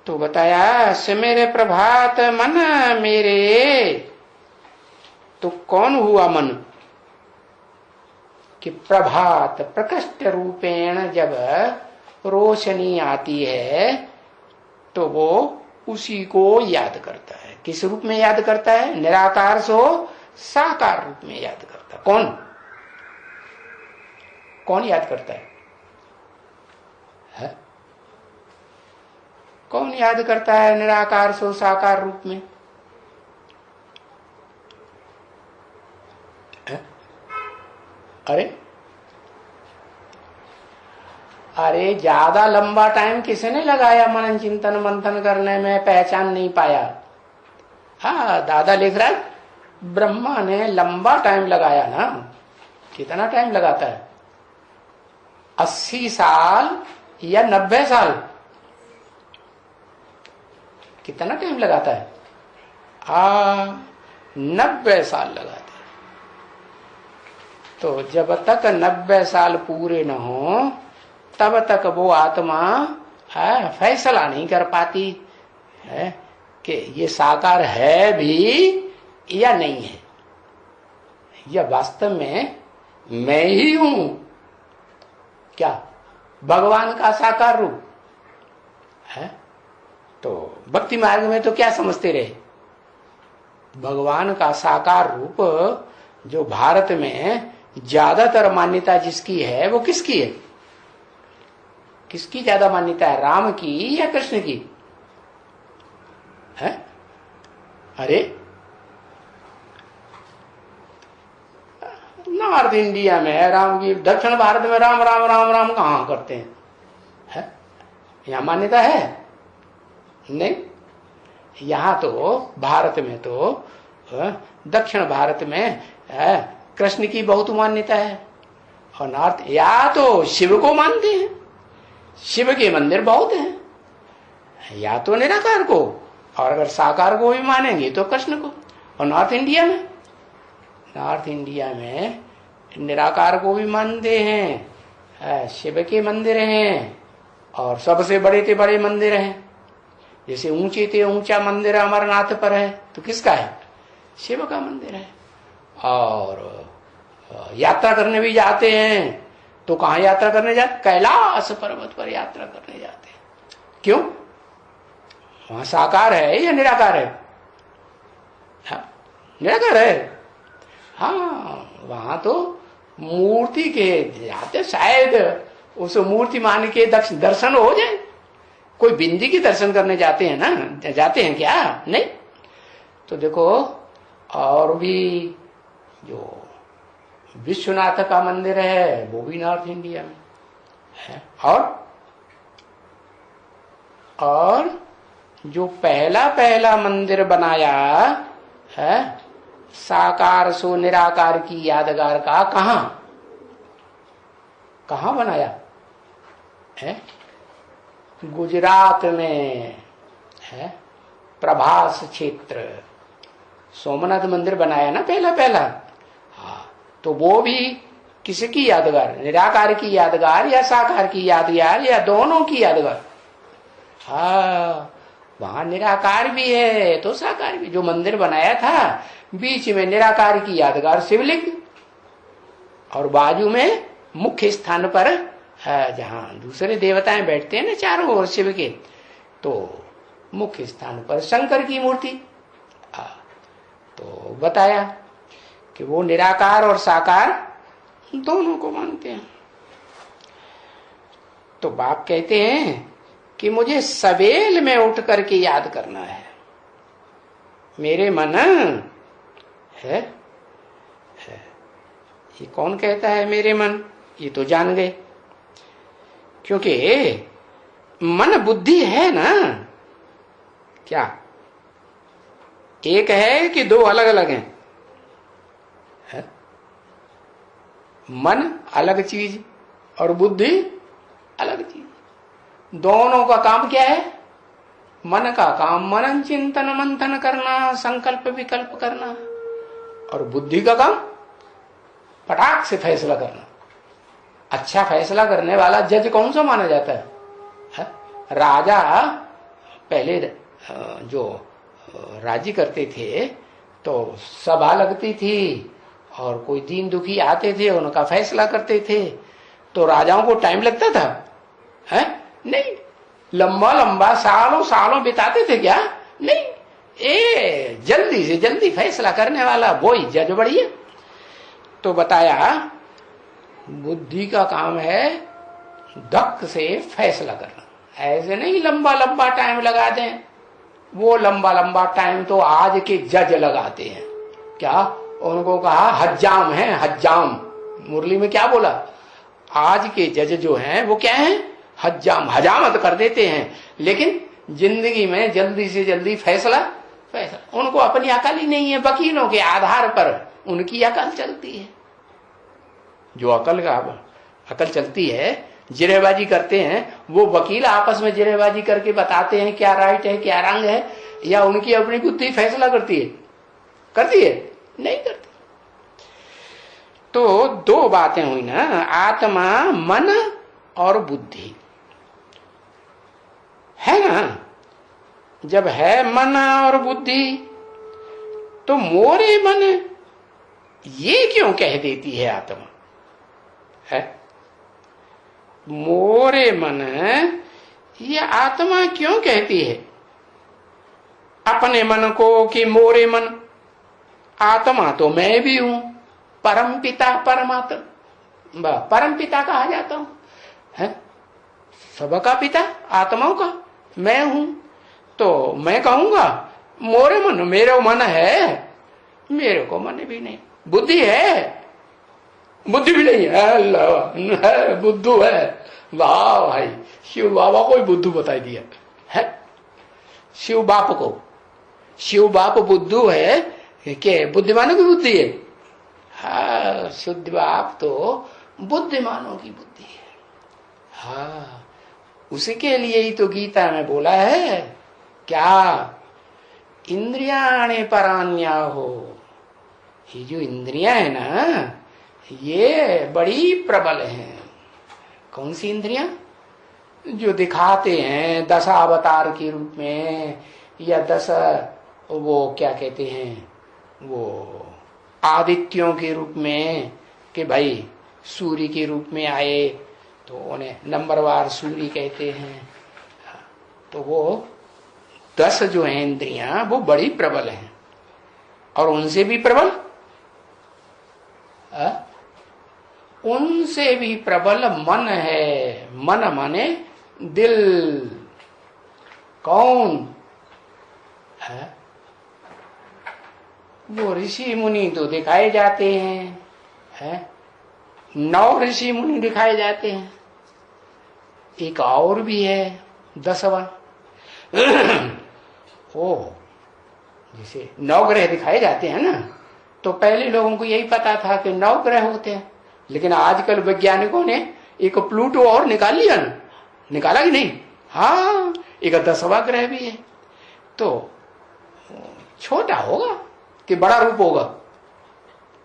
S1: तो बताया मेरे प्रभात मन मेरे, तो कौन हुआ मन? कि प्रभात प्रकट रूपेण जब रोशनी आती है तो वो उसी को याद करता है। किस रूप में याद करता है? निराकार सो साकार रूप में याद करता है। कौन? कौन याद करता है? कौन याद करता है निराकार सो साकार रूप में? अरे अरे ज्यादा लंबा टाइम किसी ने लगाया मनन चिंतन मंथन करने में, पहचान नहीं पाया। हाँ, दादा लिख रहा है ब्रह्मा ने लंबा टाइम लगाया ना। कितना टाइम लगाता है? 80 साल या 90 साल? कितना टाइम लगाता है? 90 साल लगाता है। तो जब तक 90 साल पूरे न हो तब तक वो आत्मा फैसला नहीं कर पाती है कि ये साकार है भी या नहीं है, या वास्तव में मैं ही हूं क्या, भगवान का साकार रूप है। तो भक्ति मार्ग में तो क्या समझते रहे? भगवान का साकार रूप जो भारत में ज्यादातर मान्यता जिसकी है वो किसकी है? किसकी ज्यादा मान्यता है, राम की या कृष्ण की है? अरे नॉर्थ इंडिया में राम की, दक्षिण भारत में राम राम राम राम कहां करते हैं? है? यहां मान्यता है? नहीं। यहां तो भारत में तो दक्षिण भारत में कृष्ण की बहुत मान्यता है, और नॉर्थ या तो शिव को मानते हैं, शिव के मंदिर बहुत हैं, या तो निराकार को, और अगर साकार को भी मानेंगे तो कृष्ण को। और नॉर्थ इंडिया में निराकार को भी मानते हैं, शिव के मंदिर हैं, और सबसे बड़े से बड़े मंदिर हैं। जैसे ऊंचे से ऊंचा मंदिर अमरनाथ पर है तो किसका है? शिव का मंदिर है। और यात्रा करने भी जाते हैं तो कहां यात्रा करने जाते? कैलाश पर्वत पर यात्रा करने जाते हैं। क्यों? वहां साकार है या निराकार है? हाँ, निराकार है। हाँ, वहां तो मूर्ति के जाते, शायद उस मूर्ति मान के दर्शन हो जाए। कोई बिंदी की दर्शन करने जाते हैं ना, जाते हैं क्या? नहीं। तो देखो, और भी जो विश्वनाथ का मंदिर है वो भी नॉर्थ इंडिया में है। और जो पहला मंदिर बनाया है साकार सो निराकार की यादगार का, कहां बनाया है? गुजरात में है, प्रभास क्षेत्र, सोमनाथ मंदिर बनाया ना पहला। हाँ, तो वो भी किसकी यादगार? निराकार की यादगार या साकार की यादगार, या दोनों की यादगार? हाँ, वहां निराकार भी है तो साकार भी। जो मंदिर बनाया था बीच में निराकार की यादगार शिवलिंग, और बाजू में मुख्य स्थान पर जहां दूसरे देवताएं बैठते हैं ना चारों ओर शिव के, तो मुख्य स्थान पर शंकर की मूर्ति। तो बताया कि वो निराकार और साकार दोनों को मानते हैं। तो बाप कहते हैं कि मुझे सवेल में उठ करके याद करना है। मेरे मन है। ये कौन कहता है मेरे मन? ये तो जान गए, क्योंकि मन बुद्धि है ना। क्या एक है कि दो अलग अलग हैं? है? मन अलग चीज और बुद्धि अलग चीज। दोनों का काम क्या है? मन का काम मनन चिंतन मंथन करना, संकल्प विकल्प करना, और बुद्धि का काम पटाख से फैसला करना। अच्छा फैसला करने वाला जज कौन सा माना जाता है? राजा पहले जो राजी करते थे तो सभा लगती थी, और कोई दीन दुखी आते थे उनका फैसला करते थे। तो राजाओं को टाइम लगता था? है नहीं। लंबा लंबा सालों सालों बिताते थे क्या? नहीं। जल्दी से जल्दी फैसला करने वाला वही जज बढ़िया। तो बताया बुद्धि का काम है धक से फैसला करना। ऐसे नहीं लंबा लंबा टाइम लगा दें। वो लंबा लंबा टाइम तो आज के जज लगाते हैं। क्या उनको कहा हज्जाम है? हज्जाम मुरली में क्या बोला? आज के जज जो हैं वो क्या हैं, हजामत कर देते हैं, लेकिन जिंदगी में जल्दी से जल्दी फैसला, उनको अपनी अकल ही नहीं है। वकीलों के आधार पर उनकी अकल चलती है। जो अकल चलती है, जिरेबाजी करते हैं, वो वकील आपस में जिरेबाजी करके बताते हैं क्या राइट है क्या रंग है, या उनकी अपनी बुद्धि फैसला करती है? नहीं करती। तो दो बातें हुई ना, आत्मा, मन और बुद्धि है ना। जब है मन और बुद्धि, तो मोरे मन ये क्यों कह देती है आत्मा? है मोरे मन, ये आत्मा क्यों कहती है अपने मन को कि मोरे मन? आत्मा तो मैं भी हूं, परम पिता परमात्मा, परम पिता कहा जाता हूं, है सबका पिता, आत्माओं का मैं हूं। तो मैं कहूंगा मोरे मन, मेरे मन है, मेरे को मन भी नहीं। बुद्धि है, बुद्धि भी नहीं है, है बुद्धू है। वाह भाई, शिव बाबा को ही बुद्धू बताई दिया है। शिव बाप को, शिव बाप बुद्धू है कि बुद्धिमानों की बुद्धि है? हाँ, शुद्ध बाप तो बुद्धिमानों की बुद्धि है। हाँ, उसी के लिए ही तो गीता में बोला है क्या, इंद्रियाणे परान्या हो। ये जो इंद्रियां है ना, ये बड़ी प्रबल हैं। कौन सी इंद्रियां? जो दिखाते हैं 10 अवतार के रूप में, या 10 वो क्या कहते हैं, वो आदित्यों के रूप में, कि भाई सूर्य के रूप में आए तो उन्हें नंबरवार सूर्य कहते हैं। तो वो 10 जो है इंद्रियां, वो बड़ी प्रबल हैं। और उनसे भी प्रबल, उनसे भी प्रबल मन है। मन माने दिल। कौन है? वो ऋषि मुनि तो दिखाए जाते हैं, 9 ऋषि मुनि दिखाए जाते हैं। एक और भी है 10वां। ओ, जैसे 9 ग्रह दिखाए जाते हैं ना, तो पहले लोगों को यही पता था कि 9 ग्रह होते हैं, लेकिन आजकल वैज्ञानिकों ने एक प्लूटो और निकाल लिया ना, निकाला कि नहीं? हाँ, एक 10वां ग्रह भी है। तो छोटा होगा कि बड़ा रूप होगा?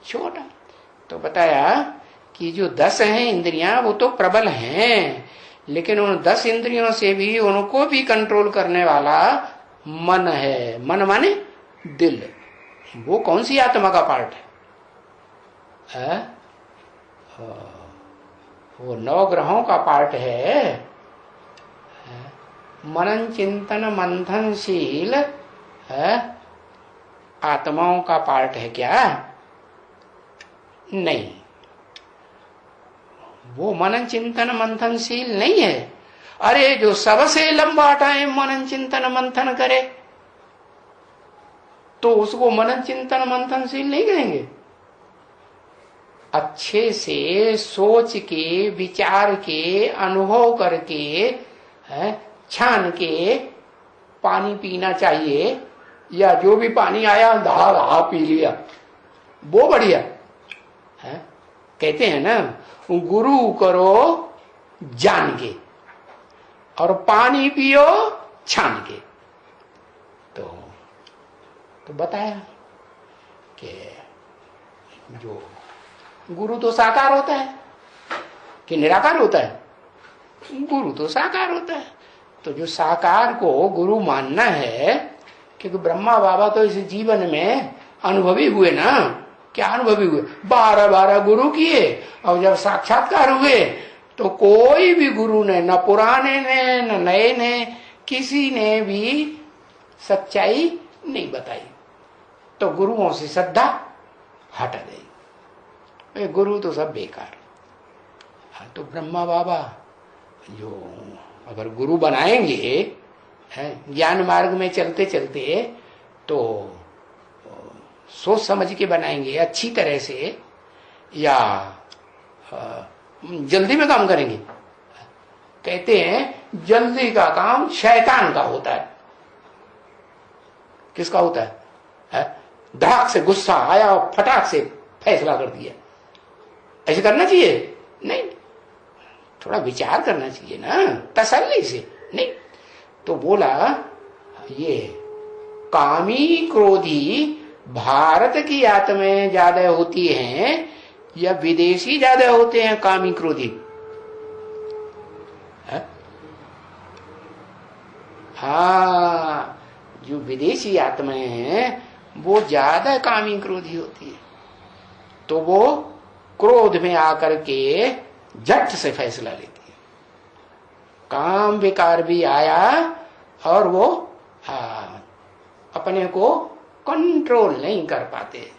S1: छोटा। तो बताया कि जो 10 हैं इंद्रियां, वो तो प्रबल हैं, लेकिन उन 10 इंद्रियों से भी उनको भी कंट्रोल करने वाला मन है। मन माने दिल। वो कौन सी आत्मा का पार्ट है? वो 9 ग्रहों का पार्ट है। मनन चिंतन मंथनशील आत्माओं का पार्ट है क्या? नहीं, वो मनन चिंतन मंथनशील नहीं है। अरे जो सबसे लंबा टाइम मनन चिंतन मंथन करे, तो उसको मनन चिंतन मंथनशील नहीं कहेंगे। अच्छे से सोच के, विचार के, अनुभव करके, छान के पानी पीना चाहिए, या जो भी पानी आया धा पी लिया, वो बढ़िया है। कहते हैं ना, गुरु करो जान के और पानी पियो छान के। तो बताया कि जो गुरु तो साकार होता है कि निराकार होता है? गुरु तो साकार होता है। तो जो साकार को गुरु मानना है, क्योंकि ब्रह्मा बाबा तो इस जीवन में अनुभवी हुए ना। क्या अनुभवी हुए? 12 गुरु किए, और जब साक्षात्कार हुए तो कोई भी गुरु ने, न पुराने ने न नए ने, किसी ने भी सच्चाई नहीं बताई। तो गुरुओं से श्रद्धा हट गई, गुरु तो सब बेकार। तो ब्रह्मा बाबा जो अगर गुरु बनाएंगे, ज्ञान मार्ग में चलते चलते, तो सोच समझ के बनाएंगे अच्छी तरह से, या जल्दी में काम करेंगे। कहते हैं जल्दी का काम शैतान का होता है। किसका होता है? धड़ाक से गुस्सा आया और फटाक से फैसला कर दिया। ऐसे करना चाहिए? नहीं, थोड़ा विचार करना चाहिए ना, तसल्ली से। नहीं तो बोला ये कामी क्रोधी भारत की आत्माएं ज्यादा होती हैं या विदेशी ज्यादा होते हैं कामी क्रोधी? हाँ, जो विदेशी आत्माएं हैं वो ज्यादा कामी क्रोधी होती है। तो वो क्रोध में आकर के झट से फैसला लेती है। काम विकार भी आया और वो अपने को कंट्रोल नहीं कर पाते।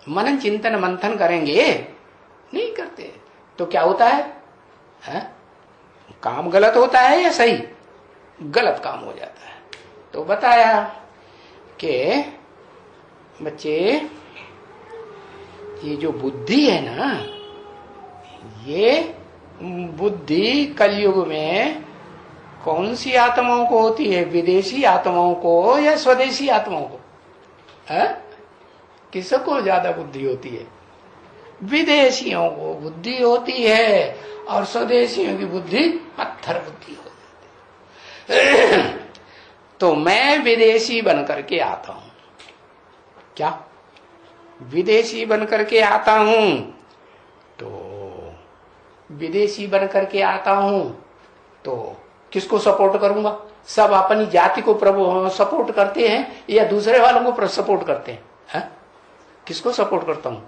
S1: मनन चिंतन मंथन करेंगे, नहीं करते तो क्या होता है? काम गलत होता है या सही? गलत काम हो जाता है। तो बताया कि बच्चे ये जो बुद्धि है ना, ये बुद्धि कलयुग में कौन सी आत्माओं को होती है? विदेशी आत्माओं को या स्वदेशी आत्माओं को? किसको ज्यादा बुद्धि होती है? विदेशियों को बुद्धि होती है और स्वदेशियों की बुद्धि पत्थर बुद्धि हो जाती है। तो मैं विदेशी बन करके आता हूं। क्या विदेशी बन करके आता हूं? तो विदेशी बन करके आता हूं तो किसको सपोर्ट करूंगा? सब अपनी जाति को सपोर्ट करते हैं या दूसरे वालों को सपोर्ट करते हैं? किसको सपोर्ट करता हूं?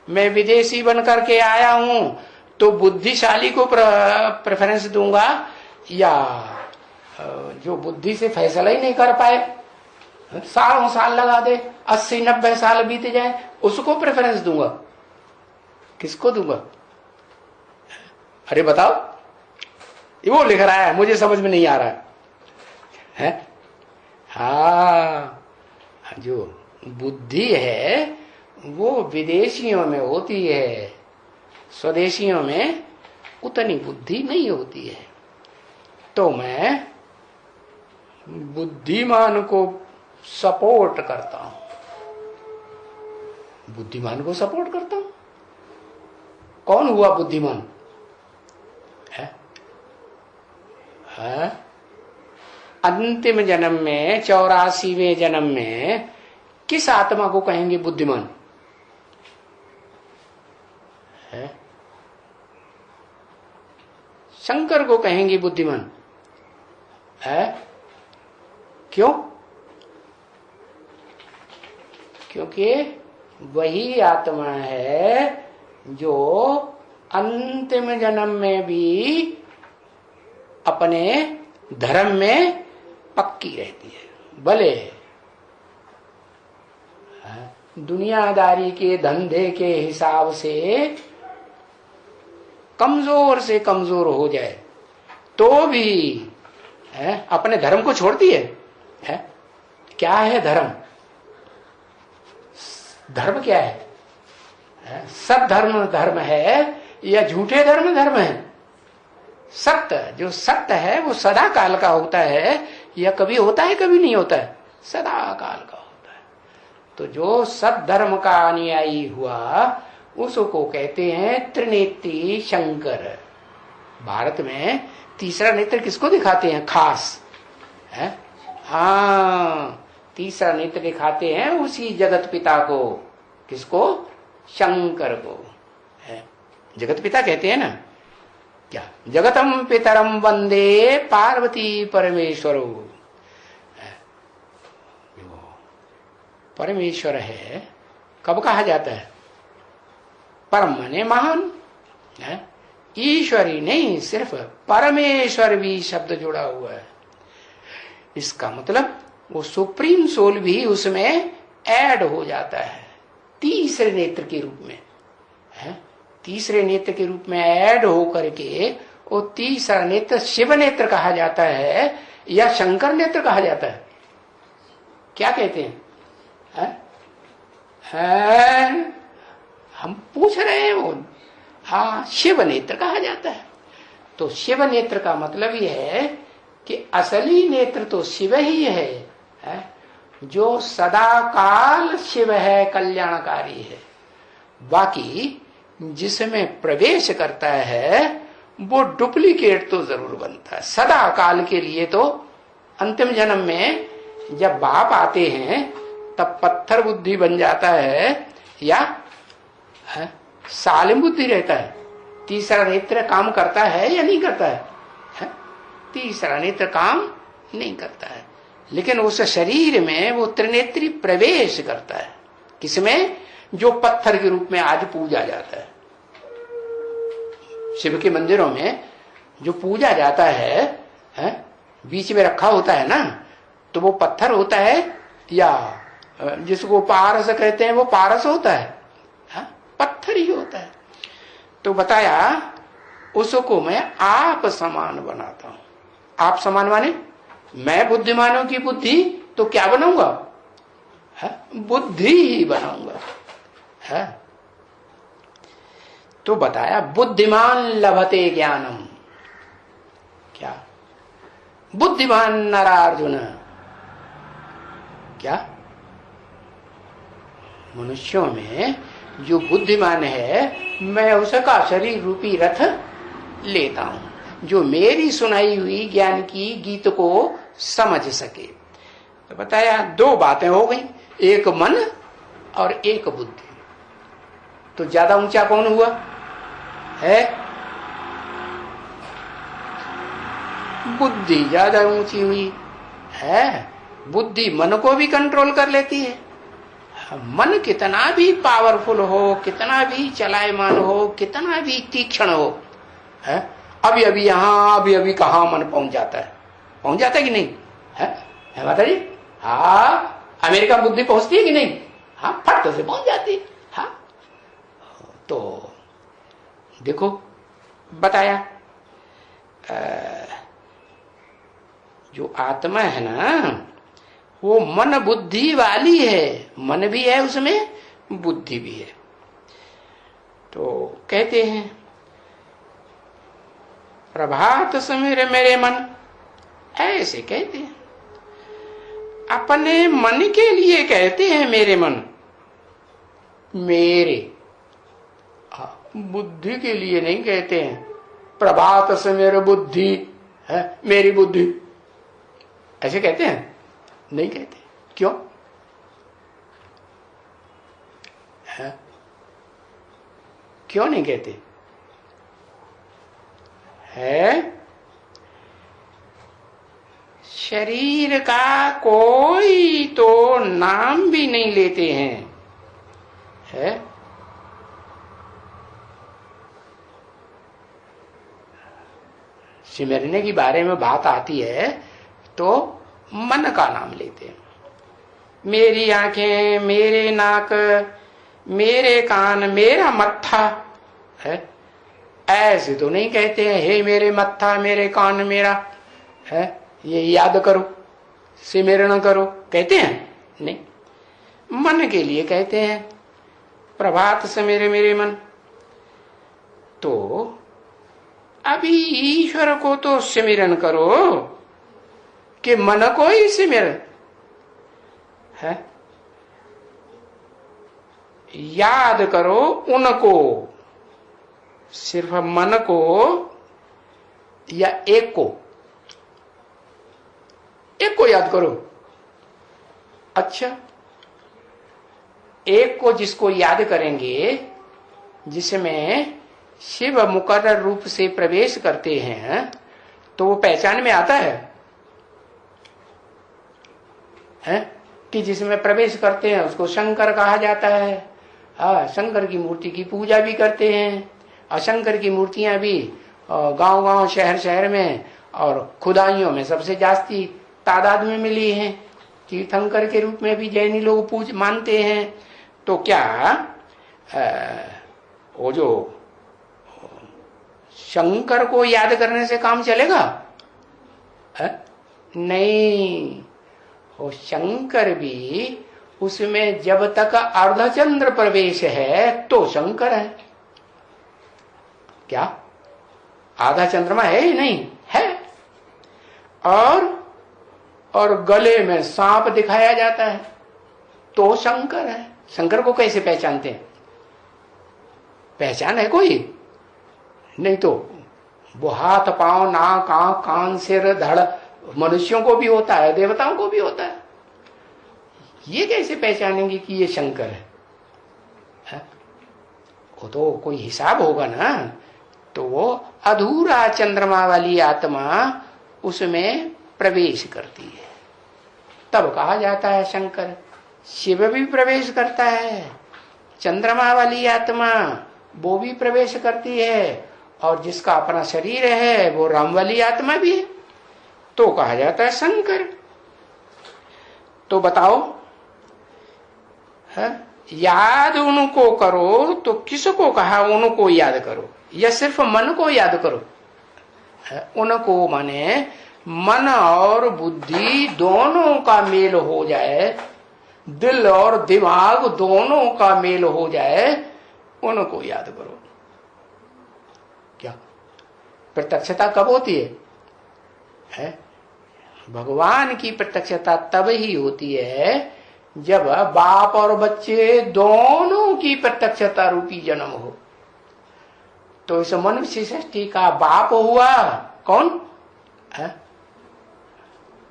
S1: मैं विदेशी बन करके आया हूं तो बुद्धिशाली को प्रेफरेंस दूंगा या जो बुद्धि से फैसला ही नहीं कर पाए, सालों साल लगा दे, 80-90 साल बीत जाए, उसको प्रेफरेंस दूंगा? किसको दूंगा? अरे बताओ, ये वो लिख रहा है, मुझे समझ में नहीं आ रहा है? हाँ, जो बुद्धि है वो विदेशियों में होती है, स्वदेशियों में उतनी बुद्धि नहीं होती है। तो मैं बुद्धिमान को सपोर्ट करता हूं, बुद्धिमान को सपोर्ट करता हूं। कौन हुआ बुद्धिमान? अंतिम जन्म में 84वें जन्म में किस आत्मा को कहेंगे बुद्धिमान? शंकर को कहेंगे बुद्धिमान। क्यों? क्योंकि वही आत्मा है जो अंतिम जन्म में भी अपने धर्म में पक्की रहती है। भले दुनियादारी के धंधे के हिसाब से कमजोर से कमजोर हो जाए तो भी अपने धर्म को छोड़ती है। क्या है धर्म? धर्म क्या है? सत्धर्म धर्म है या झूठे धर्म धर्म है? सत्य, जो सत्य है वो सदा काल का होता है या कभी होता है कभी नहीं होता है? सदा काल का होता है। तो जो सत्धर्म का अनुयायी हुआ उसको कहते हैं त्रिनेत्री शंकर। भारत में तीसरा नेत्र किसको दिखाते हैं खास? हाँ, तीसरा नेत्र दिखाते हैं उसी जगत पिता को। किसको? शंकर को। जगत पिता कहते हैं ना, क्या? जगतम पितरम वंदे पार्वती परमेश्वरो। परमेश्वर है, कब कहा जाता है? परम माने महान। ईश्वरी नहीं, सिर्फ परमेश्वर भी शब्द जुड़ा हुआ है। इसका मतलब वो सुप्रीम सोल भी उसमें ऐड हो जाता है तीसरे नेत्र के रूप में। तीसरे नेत्र के रूप में ऐड हो करके वो तीसरा नेत्र शिव नेत्र कहा जाता है या शंकर नेत्र कहा जाता है? क्या कहते हैं? हम पूछ रहे हैं, वो हाँ, शिव नेत्र कहा जाता है। तो शिव नेत्र का मतलब यह है कि असली नेत्र तो शिव ही है, जो सदा काल शिव है, कल्याणकारी है। बाकी जिसमें प्रवेश करता है वो डुप्लीकेट तो जरूर बनता है। सदा काल के लिए तो अंतिम जन्म में जब बाप आते हैं तब पत्थर बुद्धि बन जाता है या सालिम बुद्धि रहता है। तीसरा नेत्र काम करता है या नहीं करता है? तीसरा नेत्र काम नहीं करता है, लेकिन उस शरीर में वो त्रिनेत्री प्रवेश करता है। किसमें? जो पत्थर के रूप में आज पूजा जाता है। शिव के मंदिरों में जो पूजा जाता है, बीच में रखा होता है ना, तो वो पत्थर होता है या जिसको पारस कहते हैं वो पारस होता है, पत्थर ही होता है। तो बताया उसको मैं आप समान बनाता हूं। आप समान माने मैं बुद्धिमानों की बुद्धि तो क्या बनाऊंगा? बुद्धि ही बनाऊंगा। तो बताया बुद्धिमान लभते ज्ञानम। क्या? बुद्धिमान नरार्जुन। क्या? मनुष्यों में जो बुद्धिमान है मैं उसका शरीर रूपी रथ लेता हूं, जो मेरी सुनाई हुई ज्ञान की गीत को समझ सके। तो बताया दो बातें हो गई, एक मन और एक बुद्धि। तो ज्यादा ऊंचा कौन हुआ है? बुद्धि ज्यादा ऊंची हुई है। बुद्धि मन को भी कंट्रोल कर लेती है। मन कितना भी पावरफुल हो, कितना भी चलायमान हो, कितना भी तीक्ष्ण हो, है अभी अभी यहां अभी अभी कहां मन पहुंच जाता है? पहुंच जाता है कि नहीं? है माता जी? हाँ, अमेरिका बुद्धि पहुंचती है कि नहीं? हाँ, फट से पहुंच जाती है। हाँ, तो देखो बताया जो आत्मा है ना वो मन बुद्धि वाली है। मन भी है उसमें, बुद्धि भी है। तो कहते हैं प्रभात समीर मेरे मन, ऐसे कहते हैं। अपने मन के लिए कहते हैं मेरे मन, मेरे बुद्धि के लिए नहीं कहते हैं। प्रभात समीर बुद्धि है, मेरी बुद्धि ऐसे कहते हैं? नहीं कहते। क्यों? है? क्यों नहीं कहते? है शरीर का कोई तो नाम भी नहीं लेते हैं। है सिमरने की बारे में बात आती है तो मन का नाम लेते हैं। मेरी आंखें, मेरे नाक, मेरे कान, मेरा मत्था, है ऐसे तो नहीं कहते हैं हे मेरे मत्था, मेरे कान, मेरा है ये याद करो, सिमरण करो, कहते हैं? नहीं, मन के लिए कहते हैं प्रभात से मेरे मन। तो अभी ईश्वर को तो सिमरण करो कि मन को ही सिमरण है, याद करो उनको, सिर्फ मन को या एक को याद करो। अच्छा, एक को जिसको याद करेंगे, जिसमें शिव मुकर्रर रूप से प्रवेश करते हैं, तो वो पहचान में आता है कि जिसमें प्रवेश करते हैं उसको शंकर कहा जाता है। हाँ, शंकर की मूर्ति की पूजा भी करते हैं, और शंकर की मूर्तियां भी गांव-गांव, शहर-शहर में और खुदाइयों में सबसे जास्ती तादाद में मिली हैं। तीर्थंकर के रूप में भी जैनी लोग पूज मानते हैं। तो क्या वो जो शंकर को याद करने से काम चलेगा? नहीं, वो शंकर भी उसमें जब तक अर्धचंद्र प्रवेश है तो शंकर है। क्या आधा चंद्रमा है ही नहीं है। और गले में सांप दिखाया जाता है तो शंकर है। शंकर को कैसे पहचानते हैं? पहचान है कोई? नहीं तो वो हाथ पांव नाक आंख कान सिर धड़ मनुष्यों को भी होता है, देवताओं को भी होता है। ये कैसे पहचानेंगे कि ये शंकर है? वो तो कोई हिसाब होगा ना। तो वो अधूरा चंद्रमा वाली आत्मा उसमें प्रवेश करती है, तब कहा जाता है शंकर। शिव भी प्रवेश करता है, चंद्रमा वाली आत्मा वो भी प्रवेश करती है, और जिसका अपना शरीर है वो राम वाली आत्मा भी है, तो कहा जाता है शंकर। तो बताओ, है? याद उनको करो तो किसको कहा उनको याद करो, या सिर्फ मन को याद करो? उनको माने मन और बुद्धि दोनों का मेल हो जाए, दिल और दिमाग दोनों का मेल हो जाए, उनको याद करो। क्या प्रत्यक्षता कब होती है? भगवान की प्रत्यक्षता तब ही होती है जब बाप और बच्चे दोनों की प्रत्यक्षता रूपी जन्म हो। तो इस मनुष्य सृष्टि का बाप हुआ कौन है?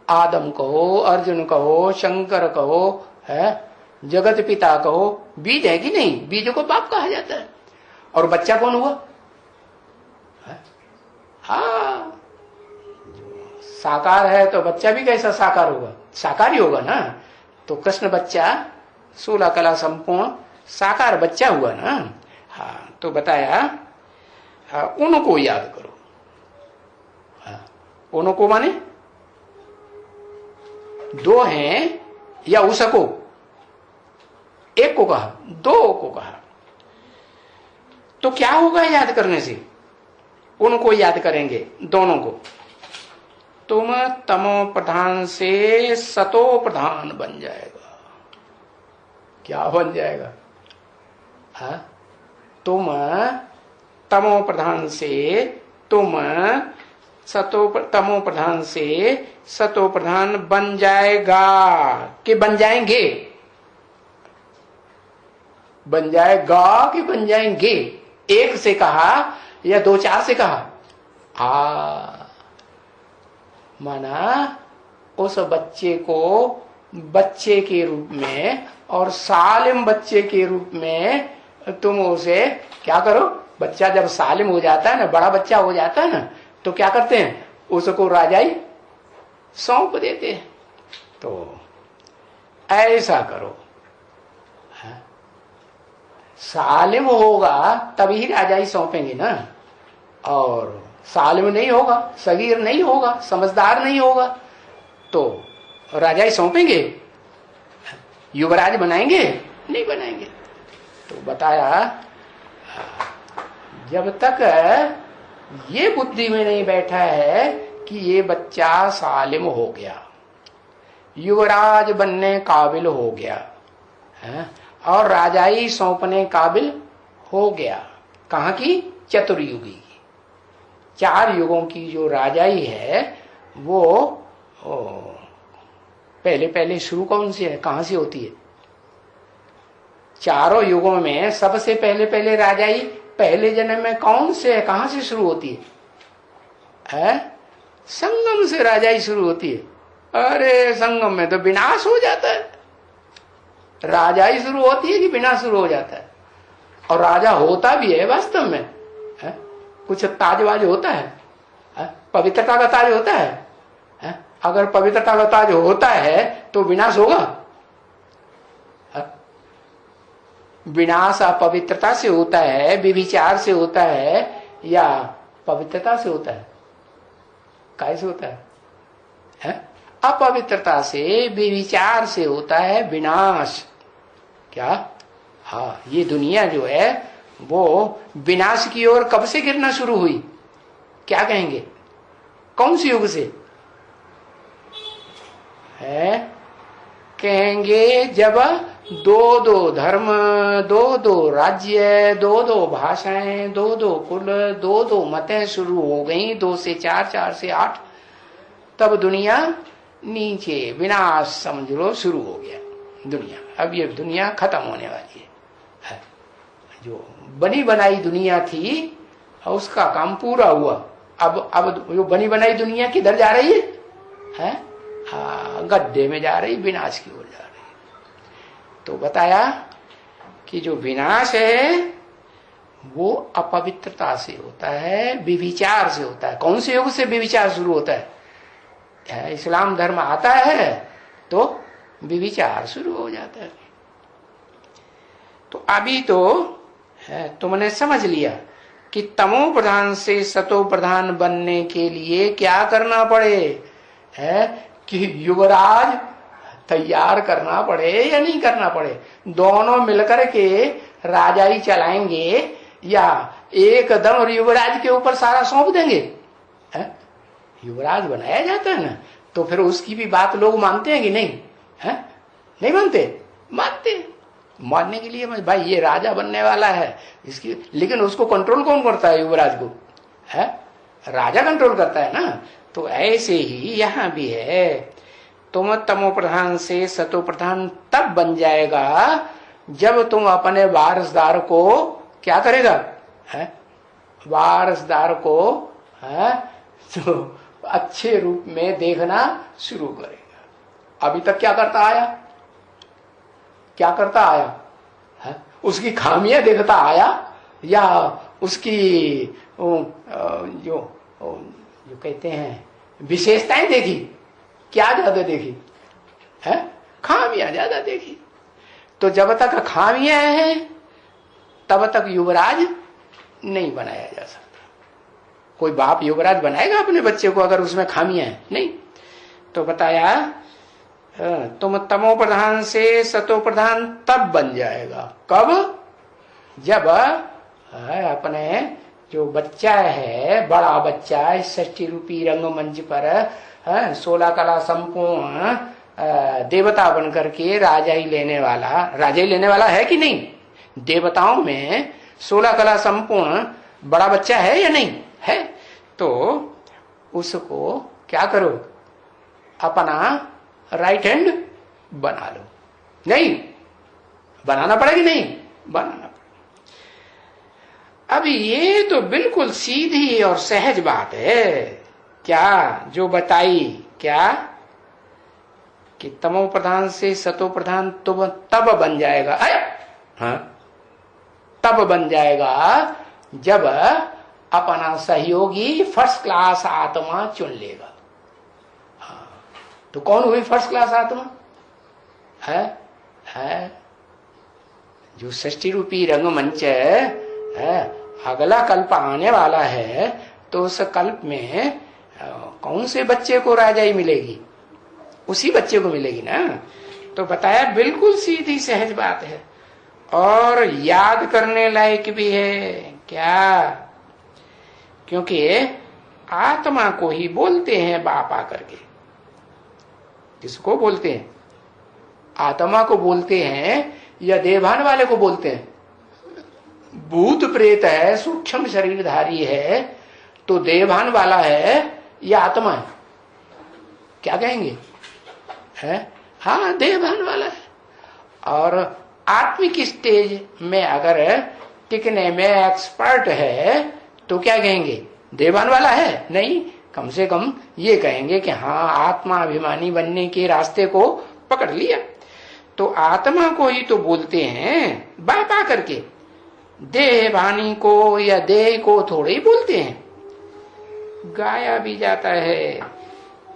S1: आदम कहो, अर्जुन कहो, शंकर कहो, है जगत पिता कहो, बीज है कि नहीं? बीज को बाप कहा जाता है। और बच्चा कौन हुआ? हाँ, साकार है तो बच्चा भी कैसा साकार होगा? साकार ही होगा ना। तो कृष्ण बच्चा 16 कला संपूर्ण साकार बच्चा हुआ ना। हाँ, तो बताया उनको याद करो। हाँ, उनको माने दो हैं या उसको? एक को कहा, दो को कहा। तो क्या होगा याद करने से? उनको याद करेंगे दोनों को, तुम तमो प्रधान से सतो प्रधान बन जाएगा। क्या बन जाएगा? हाँ, तुम तमो प्रधान से तमो प्रधान से सतो प्रधान बन जाएगा कि बन जाएंगे? बन जाएगा कि बन जाएंगे? एक से कहा या दो चार से कहा? माना उस बच्चे को बच्चे के रूप में और सालिम बच्चे के रूप में तुम उसे क्या करो? बच्चा जब सालिम हो जाता है ना, बड़ा बच्चा हो जाता है ना, तो क्या करते हैं? उसको राजाई सौंप देते हैं। तो ऐसा करो, सालिम होगा तभी राजाई सौंपेंगे ना। और सालिम नहीं होगा, सगीर नहीं होगा, समझदार नहीं होगा, तो राजाई सौंपेंगे? युवराज बनाएंगे? नहीं बनाएंगे। तो बताया जब तक ये बुद्धि में नहीं बैठा है कि ये बच्चा सालिम हो गया, युवराज बनने काबिल हो गया है, और राजाई सौंपने काबिल हो गया, कहाँ की? चतुर्युगी की। 4 युगों की जो राजाई है वो पहले पहले शुरू कौन से है, कहां से होती है? चारों युगों में सबसे पहले पहले राजाई पहले जन्म में कौन से है, कहां से शुरू होती है? संगम से राजाई शुरू होती है। अरे संगम में तो विनाश हो जाता है। राजाई शुरू होती है कि विनाश शुरू हो जाता है? और राजा होता भी है वास्तव में, है? कुछ ताजवाज होता है, पवित्रता का ताज होता है। अगर पवित्रता का ताज होता है तो विनाश होगा? विनाश अपवित्रता से होता है, विभिचार से होता है, या पवित्रता से होता है? कैसे होता है? अपवित्रता से, विभिचार से होता है विनाश। क्या? हाँ, ये दुनिया जो है वो विनाश की ओर कब से गिरना शुरू हुई? क्या कहेंगे? कौन सी युग से है? कहेंगे जब दो दो धर्म, दो दो राज्य, दो दो भाषाएं, दो दो कुल, दो दो mateं शुरू हो गई, 2 से 4, 4 से 8, तब दुनिया नीचे विनाश समझ लो शुरू हो गया दुनिया। अब ये दुनिया खत्म होने वाली है। जो बनी बनाई दुनिया थी उसका काम पूरा हुआ। अब जो बनी बनाई दुनिया किधर जा रही है? गड्ढे में जा रही, विनाश की ओर जा रही। तो बताया कि जो विनाश है वो अपवित्रता से होता है, विविचार से होता है। कौन से युग से विविचार शुरू होता है? इस्लाम धर्म आता है तो विविचार शुरू हो जाता है। तो अभी तो तुमने समझ लिया कि तमो प्रधान से सतो प्रधान बनने के लिए क्या करना पड़े, है कि युवराज तैयार करना पड़े या नहीं करना पड़े। दोनों मिलकर के राजाई चलाएंगे या एकदम युवराज के ऊपर सारा सौंप देंगे? युवराज बनाया जाता है ना, तो फिर उसकी भी बात लोग मानते हैं कि नहीं? नहीं मानते? मानते। मानने के लिए भाई ये राजा बनने वाला है इसकी, लेकिन उसको कंट्रोल कौन करता है? युवराज को राजा कंट्रोल करता है ना। तो ऐसे ही यहां भी है, तुम तमो प्रधान से सतो प्रधान तब बन जाएगा जब तुम अपने वारसदार को क्या करेगा? वारसदार को तो अच्छे रूप में देखना शुरू करेगा। अभी तक क्या करता आया? क्या करता आया? उसकी खामियां देखता आया या उसकी जो कहते हैं विशेषताएं देखी? क्या ज्यादा देखी? खामियां ज्यादा देखी। तो जब तक खामियां हैं तब तक युवराज नहीं बनाया जा सकता। कोई बाप युवराज बनाएगा अपने बच्चे को अगर उसमें खामियां हैं? नहीं। तो बताया तुम तमो प्रधान से सतो प्रधान तब बन जाएगा। कब? जब अपने जो बच्चा है, बड़ा बच्चा सृष्टि रूपी रंगमंच पर 16 कला संपूर्ण देवता बनकर के राजाई लेने वाला है कि नहीं? देवताओं में 16 कला संपूर्ण बड़ा बच्चा है या नहीं है? तो उसको क्या करो? अपना राइट हैंड बना लो। नहीं बनाना पड़ेगा? नहीं बनाना पड़ेगा। अब ये तो बिल्कुल सीधी और सहज बात है। क्या जो बताई? क्या कि तमो प्रधान से सतो प्रधान तुम तब बन जाएगा। तब बन जाएगा जब अपना सहयोगी फर्स्ट क्लास आत्मा चुन लेगा। तो कौन हुई फर्स्ट क्लास आत्मा? है जो सृष्टि रूपी रंगमंच है। अगला कल्प आने वाला है तो उस कल्प में कौन से बच्चे को राजाई मिलेगी? उसी बच्चे को मिलेगी ना। तो बताया बिल्कुल सीधी सहज बात है और याद करने लायक भी है। क्या? क्योंकि आत्मा को ही बोलते हैं बाप आकर के। किसको बोलते हैं? आत्मा को बोलते हैं या देवभान वाले को बोलते हैं? भूत प्रेत है, सूक्ष्म शरीरधारी है, तो देवभान वाला है या आत्मा है? क्या कहेंगे? हाँ देवभान वाला है। और आत्मिक स्टेज में अगर टिकने में एक्सपर्ट है तो क्या कहेंगे? देवभान वाला है? नहीं, कम से कम ये कहेंगे कि हाँ आत्मा अभिमानी बनने के रास्ते को पकड़ लिया। तो आत्मा को ही तो बोलते हैं बाप आकर के। देहभानी को या देह को थोड़े ही बोलते हैं। गाया भी जाता है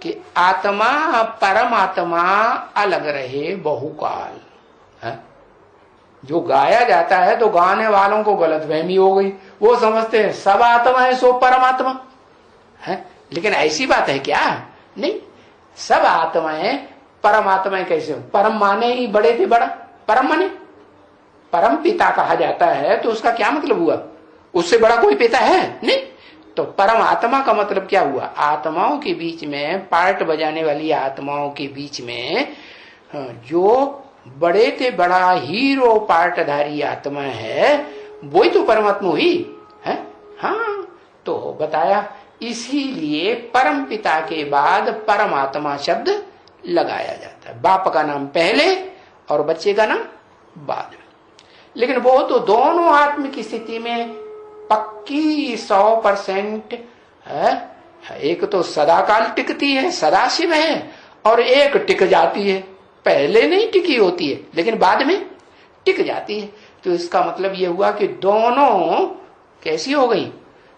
S1: कि आत्मा परमात्मा अलग रहे बहुकाल। जो गाया जाता है तो गाने वालों को गलतफहमी हो गई। वो समझते हैं सब आत्मा है सो परमात्मा है, लेकिन ऐसी बात है क्या? नहीं, सब आत्माएं परमात्मा कैसे हो? परम माने ही बड़े थे बड़ा। परम माने परम पिता कहा जाता है तो उसका क्या मतलब हुआ? उससे बड़ा कोई पिता है? नहीं। तो परम आत्मा का मतलब क्या हुआ? आत्माओं के बीच में, पार्ट बजाने वाली आत्माओं के बीच में जो बड़े ते बड़ा हीरो पार्टधारी आत्मा है, वो ही तो परमात्मा हुई है। हाँ, तो बताया इसीलिए परम पिता के बाद परमात्मा शब्द लगाया जाता है। बाप का नाम पहले और बच्चे का नाम बाद में। लेकिन वो तो दोनों आत्म की स्थिति में पक्की 100% है। एक तो सदाकाल टिकती है, सदाशिव है, और एक टिक जाती है। पहले नहीं टिकी होती है लेकिन बाद में टिक जाती है। तो इसका मतलब ये हुआ कि दोनों कैसी हो गई,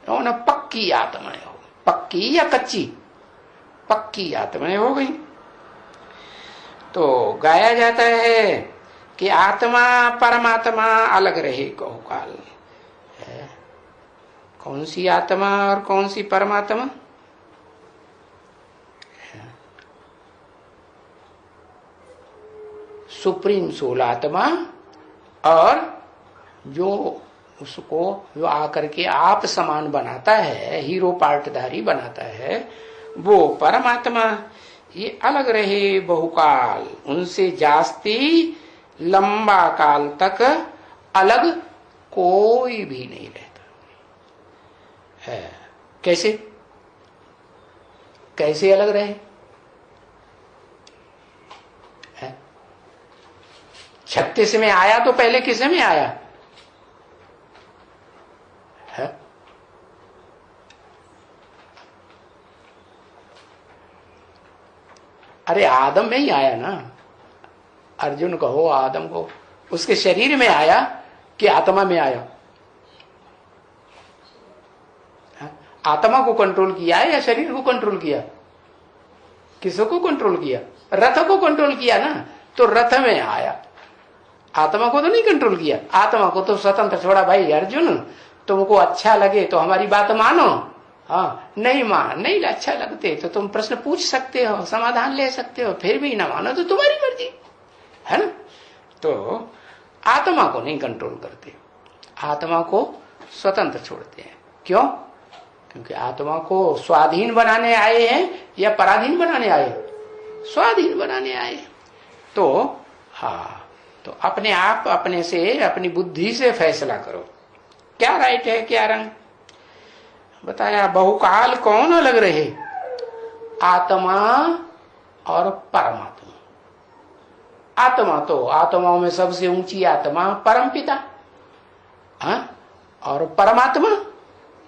S1: दोनों पक्की आत्माएं हो। पक्की या कच्ची? पक्की आत्माएं हो गई। तो गाया जाता है कि आत्मा परमात्मा अलग रहे बहुकाल। कौन सी आत्मा और कौन सी परमात्मा? सुप्रीम सोल आत्मा और जो उसको जो आकर के आप समान बनाता है, हीरो पार्टधारी बनाता है, वो परमात्मा। ये अलग रहे बहुकाल, उनसे जास्ती लंबा काल तक अलग कोई भी नहीं रहता है। कैसे कैसे अलग रहे? 36 में आया तो पहले किस में आया है? अरे आदम में ही आया ना। अर्जुन कहो आदम को, उसके शरीर में आया कि आत्मा में आया? आत्मा को कंट्रोल किया है या शरीर को कंट्रोल किया? किसको कंट्रोल किया? रथ को कंट्रोल किया ना। तो रथ में आया, आत्मा को तो नहीं कंट्रोल किया। आत्मा को तो स्वतंत्र छोड़ा। भाई अर्जुन, तुमको अच्छा लगे तो हमारी बात मानो, हाँ नहीं अच्छा लगते तो तुम प्रश्न पूछ सकते हो, समाधान ले सकते हो, फिर भी ना मानो तो तुम्हारी मर्जी है ना। तो आत्मा को नहीं कंट्रोल करते, आत्मा को स्वतंत्र छोड़ते हैं। क्यों? क्योंकि आत्मा को स्वाधीन बनाने आए हैं या पराधीन बनाने आए? स्वाधीन बनाने आए। तो हाँ, तो अपने आप अपने से अपनी बुद्धि से फैसला करो क्या राइट है क्या रंग। बताया बहुकाल कौन अलग रहे? आत्मा और परमात्मा। आत्मा तो आत्माओं में सबसे ऊंची आत्मा परमपिता, और परमात्मा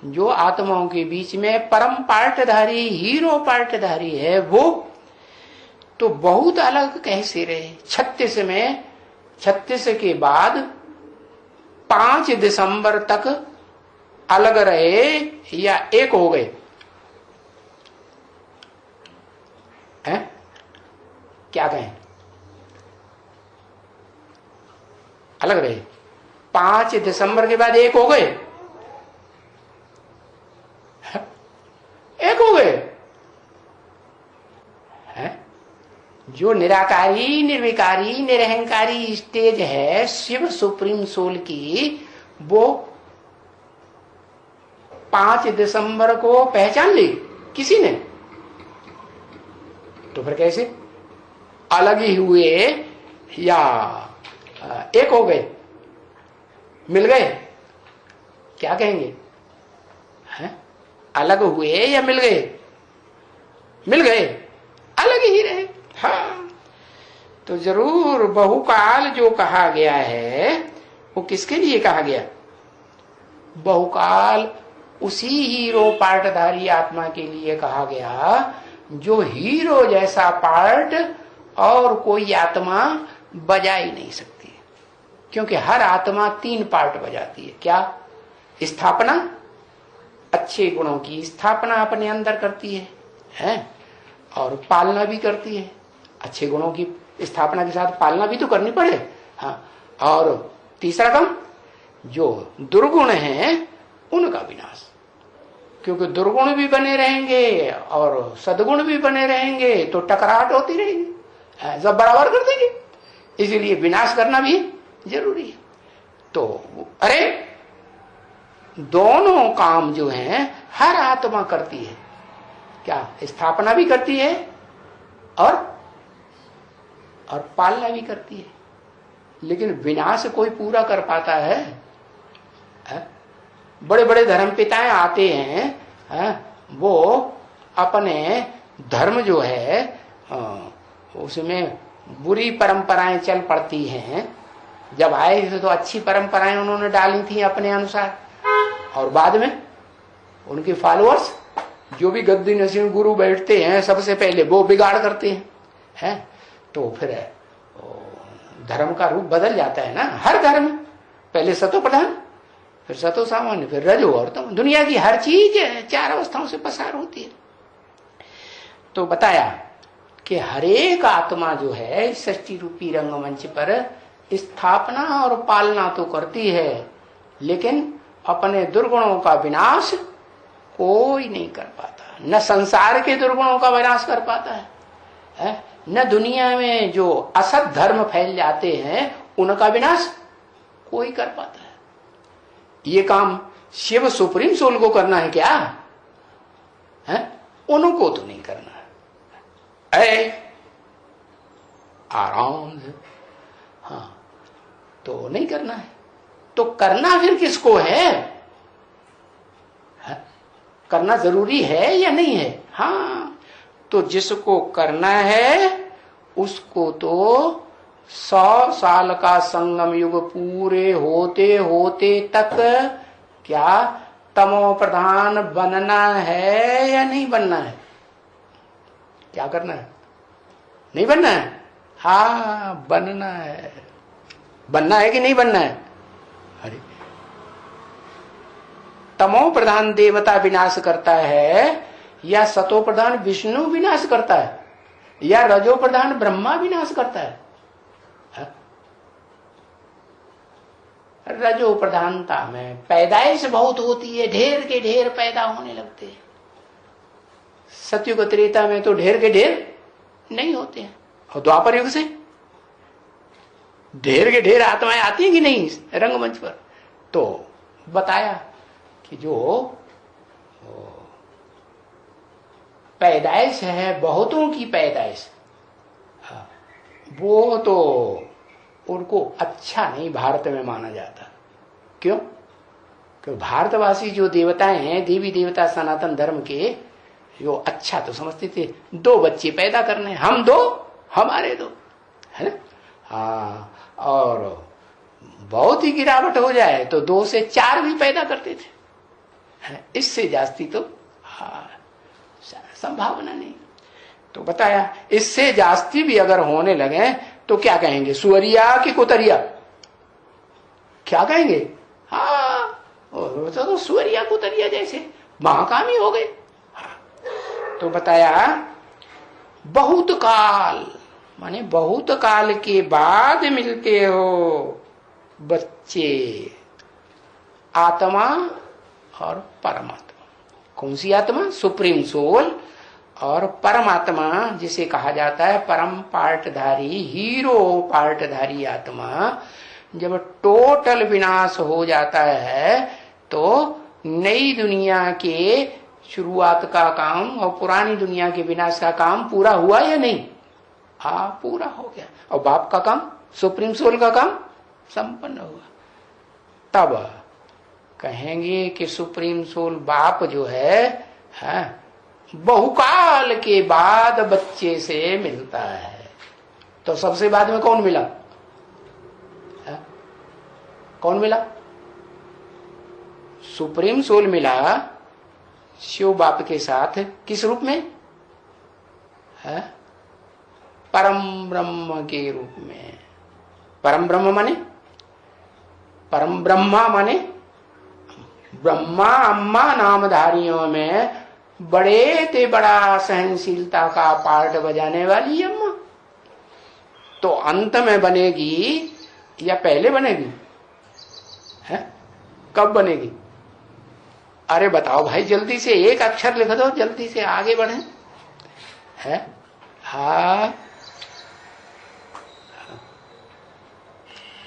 S1: जो आत्माओं के बीच में परम पार्टधारी हीरो पार्टधारी है, वो तो बहुत अलग कैसे रहे? 36 के बाद 5 दिसंबर तक अलग रहे या एक हो गए? हैं? क्या कहें? अलग रहे। 5 दिसंबर के बाद एक हो गए? एक हो गए हैं? जो निराकारी निर्विकारी निरहंकारी स्टेज है शिव सुप्रीम सोल की, वो 5 दिसंबर को पहचान ली किसी ने? तो फिर कैसे अलग ही हुए या एक हो गए, मिल गए? क्या कहेंगे? हैं? अलग हुए या मिल गए? मिल गए, अलग ही रहे। हाँ, तो जरूर बहुकाल जो कहा गया है वो किसके लिए कहा गया? बहुकाल उसी हीरो पार्टधारी आत्मा के लिए कहा गया जो हीरो जैसा पार्ट और कोई आत्मा बजा ही नहीं सकती। क्योंकि हर आत्मा 3 पार्ट बजाती है। क्या? स्थापना, अच्छे गुणों की स्थापना अपने अंदर करती है, और पालना भी करती है। अच्छे गुणों की स्थापना के साथ पालना भी तो करनी पड़े। हाँ, और तीसरा काम, जो दुर्गुण हैं उनका विनाश। क्योंकि दुर्गुण भी बने रहेंगे और सद्गुण भी बने रहेंगे तो टकराहट होती रहेगी, सब बराबर कर देंगे। इसीलिए विनाश करना भी जरूरी है। तो अरे दोनों काम जो हैं हर आत्मा करती है। क्या? स्थापना भी करती है और पालना भी करती है। लेकिन विनाश कोई पूरा कर पाता है? बड़े बड़े धर्म पिताएं आते हैं, वो अपने धर्म जो है उसमें बुरी परंपराएं चल पड़ती हैं। जब आए थे तो अच्छी परंपराएं उन्होंने डाली थी अपने अनुसार, और बाद में उनके फॉलोअर्स जो भी गद्दी नसीब गुरु बैठते हैं सबसे पहले वो बिगाड़ करते हैं, तो फिर धर्म का रूप बदल जाता है ना। हर धर्म पहले सतो प्रधान, फिर सतो सामान्य, फिर रजो और तम। दुनिया की हर चीज 4 अवस्थाओं से पसार होती है। तो बताया कि हरेक आत्मा जो है सृष्टि रूपी रंगमंच पर स्थापना और पालना तो करती है, लेकिन अपने दुर्गुणों का विनाश कोई नहीं कर पाता। न संसार के दुर्गुणों का विनाश कर पाता है, न दुनिया में जो असत धर्म फैल जाते हैं उनका विनाश कोई कर पाता है। ये काम शिव सुप्रीम सोल को करना है क्या? उनको तो नहीं करना है, आराम से, हाँ, तो नहीं करना है। तो करना फिर किसको है? करना जरूरी है या नहीं है? हाँ, तो जिसको करना है उसको तो 100 साल का संगम युग पूरे होते होते तक क्या तमो प्रधान बनना है या नहीं बनना है? क्या करना है? नहीं बनना है? हाँ, बनना है। बनना है कि नहीं बनना है? अरे, तमो प्रधान देवता विनाश करता है या सतो प्रधान विष्णु विनाश करता है या रजो प्रधान ब्रह्मा विनाश करता है? रजो प्रधानता में पैदाइश बहुत होती है, ढेर के ढेर पैदा होने लगते हैं। सतयुग त्रेता में तो ढेर के ढेर नहीं होते हैं, और द्वापर युग से ढेर के ढेर आत्माएं आती हैं कि नहीं रंगमंच पर? तो बताया कि जो पैदाइश है, बहुतों की पैदाइश, वो तो उनको अच्छा नहीं भारत में माना जाता। क्यों? क्योंकि भारतवासी जो देवताएं हैं, देवी देवता सनातन धर्म के, जो अच्छा तो समझते थे 2 बच्चे पैदा करने, हम 2 हमारे 2, है ना? हाँ, और बहुत ही गिरावट हो जाए तो 2 से 4 भी पैदा करते थे, इससे जास्ती तो हाँ संभावना नहीं। तो बताया इससे जास्ती भी अगर होने लगे तो क्या कहेंगे? सुअरिया कि कुतरिया? क्या कहेंगे? हाँ, तो सुअरिया कुतरिया जैसे महाकामी हो गए। तो बताया बहुत काल, माने बहुत काल के बाद मिलते हो बच्चे, आत्मा और परमात्मा। कौन सी आत्मा? सुप्रीम सोल और परमात्मा, जिसे कहा जाता है परम पार्टधारी, हीरो पार्टधारी आत्मा। जब टोटल विनाश हो जाता है तो नई दुनिया के शुरुआत का काम और पुरानी दुनिया के विनाश का काम पूरा हुआ या नहीं? हाँ, पूरा हो गया। और बाप का काम, सुप्रीम सोल का काम संपन्न हुआ। तब कहेंगे कि सुप्रीम सोल बाप जो है, बहुकाल के बाद बच्चे से मिलता है। तो सबसे बाद में कौन मिला? कौन मिला? सुप्रीम सोल मिला शिव बाप के साथ। किस रूप में? परम ब्रह्म के रूप में। परम ब्रह्म माने, परम ब्रह्मा माने ब्रह्मा अम्मा नामधारियों में बड़े ते बड़ा सहनशीलता का पार्ट बजाने वाली अम्मा। तो अंत में बनेगी या पहले बनेगी? कब बनेगी? अरे बताओ भाई, जल्दी से एक अक्षर लिख दो, जल्दी से आगे बढ़े। हाँ,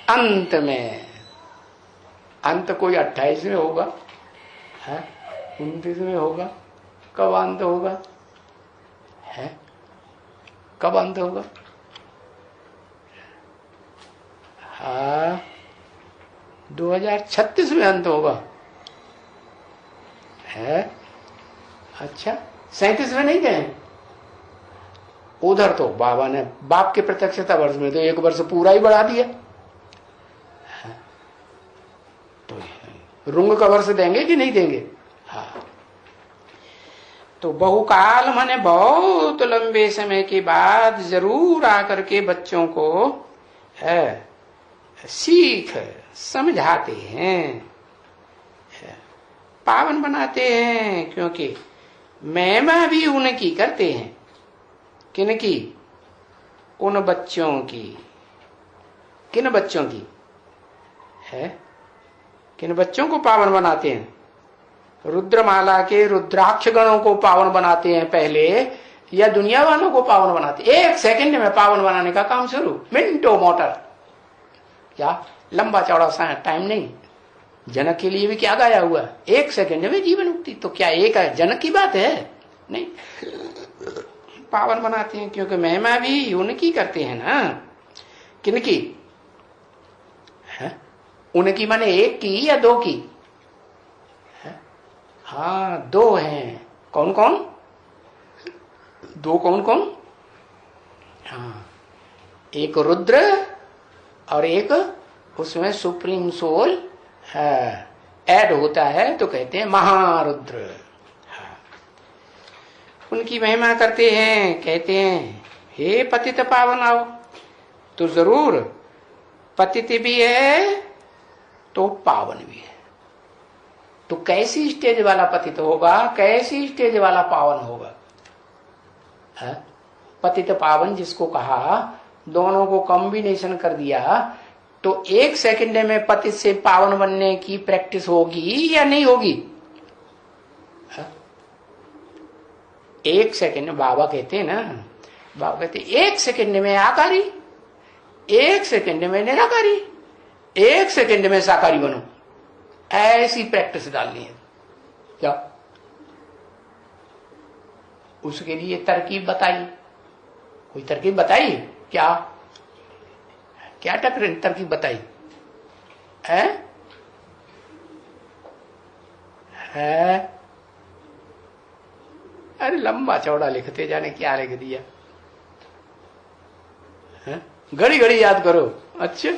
S1: अंत में। अंत कोई 28 में होगा, 29 में होगा? कब अंत होगा? कब अंत होगा? 2036 में अंत होगा है। अच्छा 37 में नहीं गए उधर, तो बाबा ने बाप के प्रत्यक्षता वर्ष में तो 1 वर्ष पूरा ही बढ़ा दिया। तो रुंग का वर्ष देंगे कि नहीं देंगे? हाँ। तो बहुकाल माने बहुत लंबे समय के बाद जरूर आकर के बच्चों को सीख समझाते हैं, पावन बनाते हैं, क्योंकि महिमा भी उनकी करते हैं। किनकी? उन बच्चों की। किन बच्चों की है? किन बच्चों को पावन बनाते हैं? रुद्रमाला के रुद्राक्ष गणों को पावन बनाते हैं पहले, या दुनिया वालों को पावन बनाते? 1 सेकंड में पावन बनाने का काम शुरू, मिनटो मोटर। क्या लंबा चौड़ा सा टाइम नहीं। जनक के लिए भी क्या गाया हुआ? 1 सेकंड में जीवन मुक्ति। तो क्या एक जनक की बात है? नहीं, पावन बनाते हैं क्योंकि महिमा भी उनकी करते हैं ना। किनकी है? उनकी माने 1 की या 2 की? हाँ 2 हैं। कौन कौन? 2 कौन कौन? हाँ, एक रुद्र और एक उसमें सुप्रीम सोल ऐड होता है तो कहते हैं महारुद्र। हाँ। उनकी महिमा करते हैं, कहते हैं हे पतित पावन आओ। तो जरूर पतित भी है तो पावन भी है। तो कैसी स्टेज वाला पतित होगा, कैसी स्टेज वाला पावन होगा? है? पतित पावन जिसको कहा, दोनों को कॉम्बिनेशन कर दिया, तो 1 सेकंड में पतित से पावन बनने की प्रैक्टिस होगी या नहीं होगी? 1 सेकंड बाबा कहते हैं ना, बाबा कहते 1 सेकंड में आकारी, 1 सेकंड में निराकारी, 1 सेकंड में साकारी बनो। ऐसी प्रैक्टिस डालनी है। क्या उसके लिए तरकीब बताई? कोई तरकीब बताई क्या? क्या तरकीब बताई है? अरे लंबा चौड़ा लिखते जाने, क्या लिख दिया है? घड़ी घड़ी याद करो। अच्छा,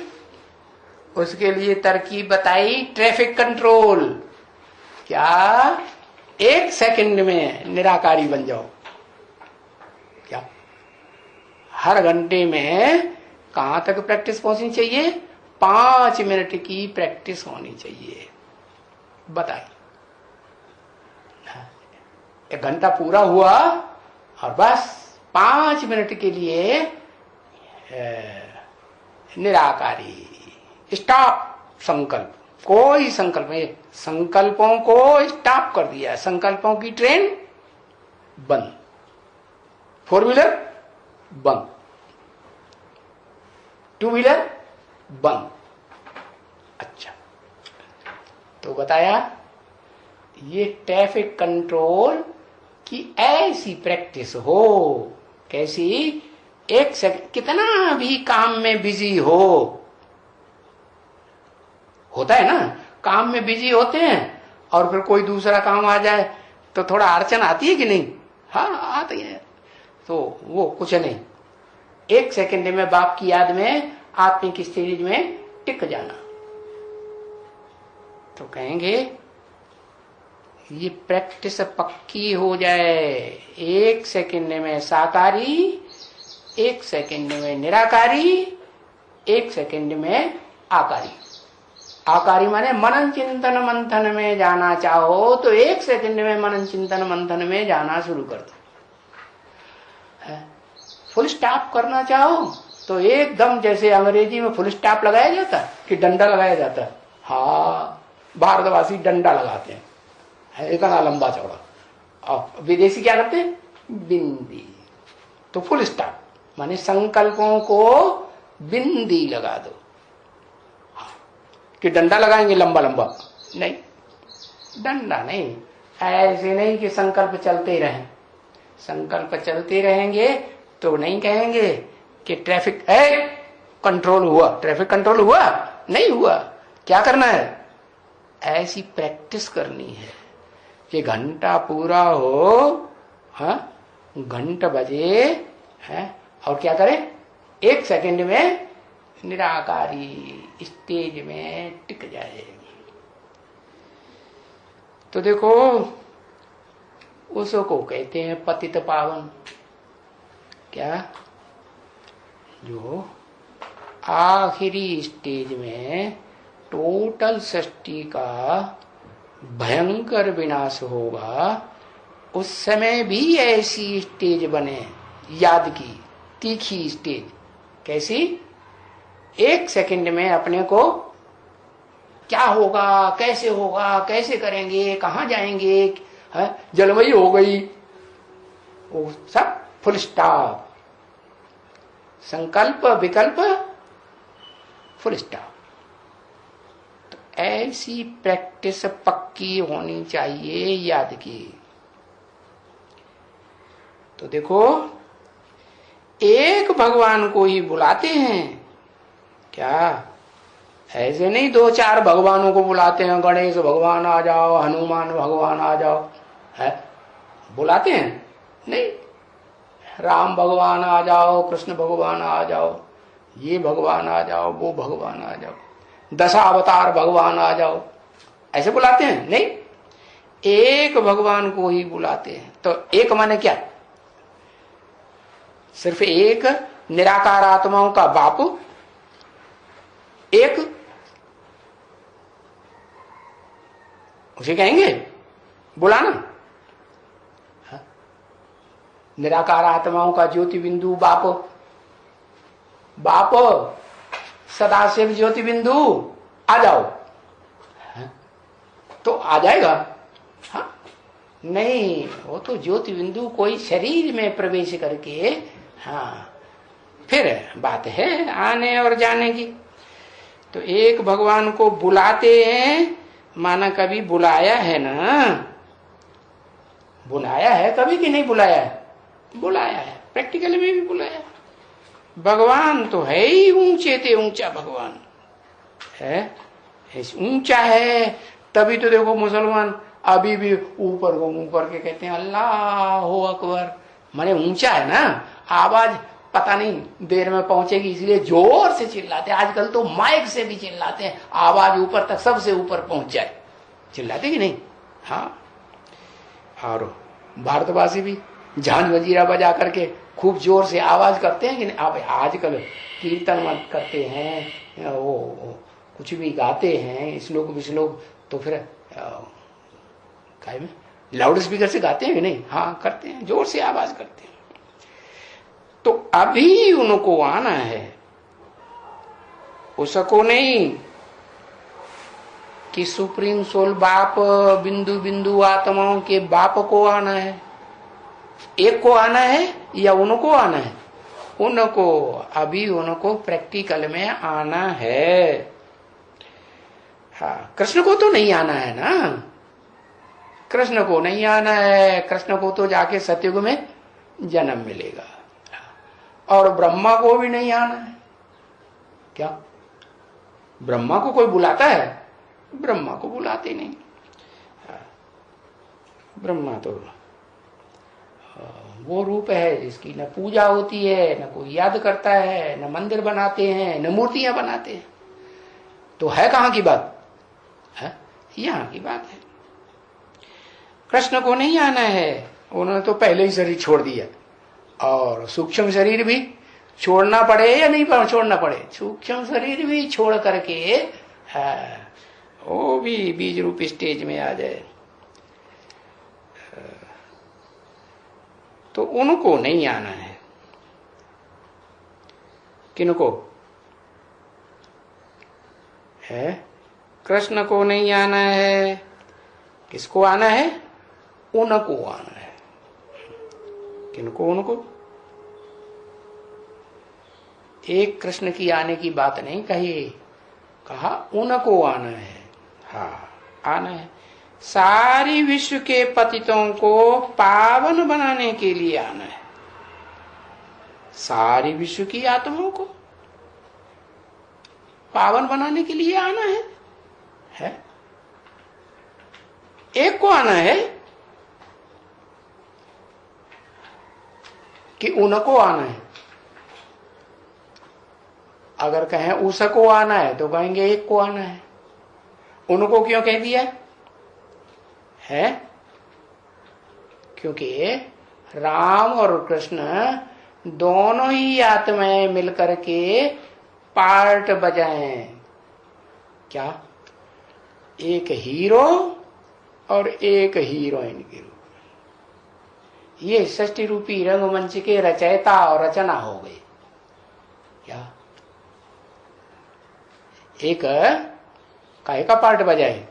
S1: उसके लिए तरकीब बताई, ट्रैफिक कंट्रोल। क्या 1 सेकंड में निराकारी बन जाओ? क्या हर घंटे में कहां तक प्रैक्टिस पहुंचनी चाहिए? 5 मिनट की प्रैक्टिस होनी चाहिए। बताइए, 1 घंटा पूरा हुआ और बस 5 मिनट के लिए निराकारी। स्टॉप संकल्प, कोई संकल्प नहीं, संकल्पों को स्टॉप कर दिया। संकल्पों की ट्रेन बंद, 4 व्हीलर बंद, 2 व्हीलर बंद। अच्छा, तो बताया ये ट्रैफिक कंट्रोल की ऐसी प्रैक्टिस हो। कैसी? 1 सेकंड, कितना भी काम में बिजी होता है ना, काम में बिजी होते हैं और फिर कोई दूसरा काम आ जाए तो थोड़ा अड़चन आती है कि नहीं? हाँ आती है। तो वो कुछ नहीं, 1 सेकंड में बाप की याद में आत्मिक स्टेज में टिक जाना। तो कहेंगे ये प्रैक्टिस पक्की हो जाए। 1 सेकंड में साकारी, 1 सेकंड में निराकारी, 1 सेकंड में आकारी। आकारी माने मनन चिंतन मंथन में जाना चाहो तो 1 सेकंड में मनन चिंतन मंथन में जाना शुरू कर दो। फुल स्टॉप करना चाहो तो एकदम जैसे अंग्रेजी में फुल स्टॉप लगाया जाता है कि डंडा लगाया जाता है। हाँ, भारतवासी डंडा लगाते हैं, इतना लंबा चौड़ा। और विदेशी क्या करते हैं? बिंदी। तो फुल स्टॉप माने संकल्पों को बिंदी लगा दो। कि डंडा लगाएंगे लंबा लंबा? नहीं, डंडा नहीं। ऐसे नहीं कि संकल्प चलते रहें। संकल्प चलते रहेंगे तो नहीं कहेंगे कि ट्रैफिक है, कंट्रोल हुआ, ट्रैफिक कंट्रोल हुआ नहीं हुआ। क्या करना है, ऐसी प्रैक्टिस करनी है कि घंटा पूरा हो, हाँ, घंटा बजे है, और क्या करें, 1 सेकंड में निराकारी स्टेज में टिक जाए। तो देखो उसको कहते हैं पतित पावन। क्या, जो आखिरी स्टेज में टोटल सृष्टि का भयंकर विनाश होगा, उस समय भी ऐसी स्टेज बने, याद की तीखी स्टेज। कैसी, 1 सेकंड में अपने को क्या होगा, कैसे करेंगे, कहां जाएंगे, जलवायु हो गई, वो सब फुल स्टॉप, संकल्प विकल्प फुल स्टॉप। तो ऐसी प्रैक्टिस पक्की होनी चाहिए याद की। तो देखो एक भगवान को ही बुलाते हैं, क्या ऐसे नहीं 2-4 भगवानों को बुलाते हैं, गणेश भगवान आ जाओ, हनुमान भगवान आ जाओ, है बुलाते हैं नहीं, राम भगवान आ जाओ, कृष्ण भगवान आ जाओ, ये भगवान आ जाओ, वो भगवान आ जाओ, 10 अवतार भगवान आ जाओ, ऐसे बुलाते हैं नहीं, एक भगवान को ही बुलाते हैं। तो एक माने क्या, सिर्फ एक निराकार आत्माओं का बाप, एक उसे कहेंगे बुलाना, निराकार आत्माओं का ज्योति बिंदु बाप, बाप सदाशिव ज्योति बिंदु आ जाओ, तो आ जाएगा। हाँ नहीं, वो तो ज्योति बिंदु कोई शरीर में प्रवेश करके, हाँ फिर बात है आने और जाने की। तो एक भगवान को बुलाते हैं, माना कभी बुलाया है ना, बुलाया है कभी कि नहीं बुलाया है, बुलाया है, प्रैक्टिकली में भी बुलाया। भगवान तो है ही ऊंचे ते ऊंचा भगवान है, ऊंचा है, तभी तो देखो मुसलमान अभी भी ऊपर को मुंह करके कहते हैं अल्लाह अकबर, माने ऊंचा है ना, आवाज पता नहीं देर में पहुंचेगी इसलिए जोर से चिल्लाते हैं। आजकल तो माइक से भी चिल्लाते हैं, आवाज ऊपर तक सबसे ऊपर पहुंच जाए, चिल्लाते कि नहीं। हाँ, और भारतवासी भी झांझ वजीरा बजा करके खूब जोर से आवाज करते हैं कि नहीं। अब आजकल कीर्तन मत करते हैं, वो कुछ भी गाते हैं, श्लोक विश्लोक, तो फिर काय में लाउड स्पीकर से गाते हैं कि नहीं। हाँ करते हैं, जोर से आवाज करते हैं। तो अभी उनको आना है, उसको नहीं कि सुप्रीम सोल बाप बिंदु बिंदु आत्माओं के बाप को आना है, एक को आना है या उनको आना है, उनको अभी उनको प्रैक्टिकल में आना है। हाँ, कृष्ण को तो नहीं आना है ना, कृष्ण को नहीं आना है, कृष्ण को तो जाके सतयुग में जन्म मिलेगा, और ब्रह्मा को भी नहीं आना है। क्या ब्रह्मा को कोई बुलाता है, ब्रह्मा को बुलाते नहीं। ब्रह्मा तो वो रूप है जिसकी न पूजा होती है, न कोई याद करता है, न मंदिर बनाते हैं, न मूर्तियां बनाते हैं। तो है कहां की बात है, यहां की बात है। कृष्ण को नहीं आना है, उन्होंने तो पहले ही शरीर छोड़ दिया, और सूक्ष्म शरीर भी छोड़ना पड़े या नहीं छोड़ना पड़े, सूक्ष्म शरीर भी छोड़ करके वो भी बीज रूप स्टेज में आ जाए। तो उनको नहीं आना है। किनको है, कृष्ण को नहीं आना है, किसको आना है, उनको आना है। किनको, उनको। एक कृष्ण की आने की बात नहीं कही, कहा उनको आना है। हाँ आना है, सारी विश्व के पतितों को पावन बनाने के लिए आना है, सारी विश्व की आत्माओं को। पावन बनाने के लिए आना है? एक को आना है कि उनको आना है? अगर कहें उसको आना है तो कहेंगे एक को आना है। उनको क्यों कह दिया है? क्योंकि राम और कृष्ण दोनों ही आत्माएं मिलकर के पार्ट बजाए। क्या? एक हीरो और एक हीरोइन के रूप में। ये षष्ठी रूपी रंगमंच के रचयिता और रचना हो गई। क्या? एक काय का पार्ट बजाए?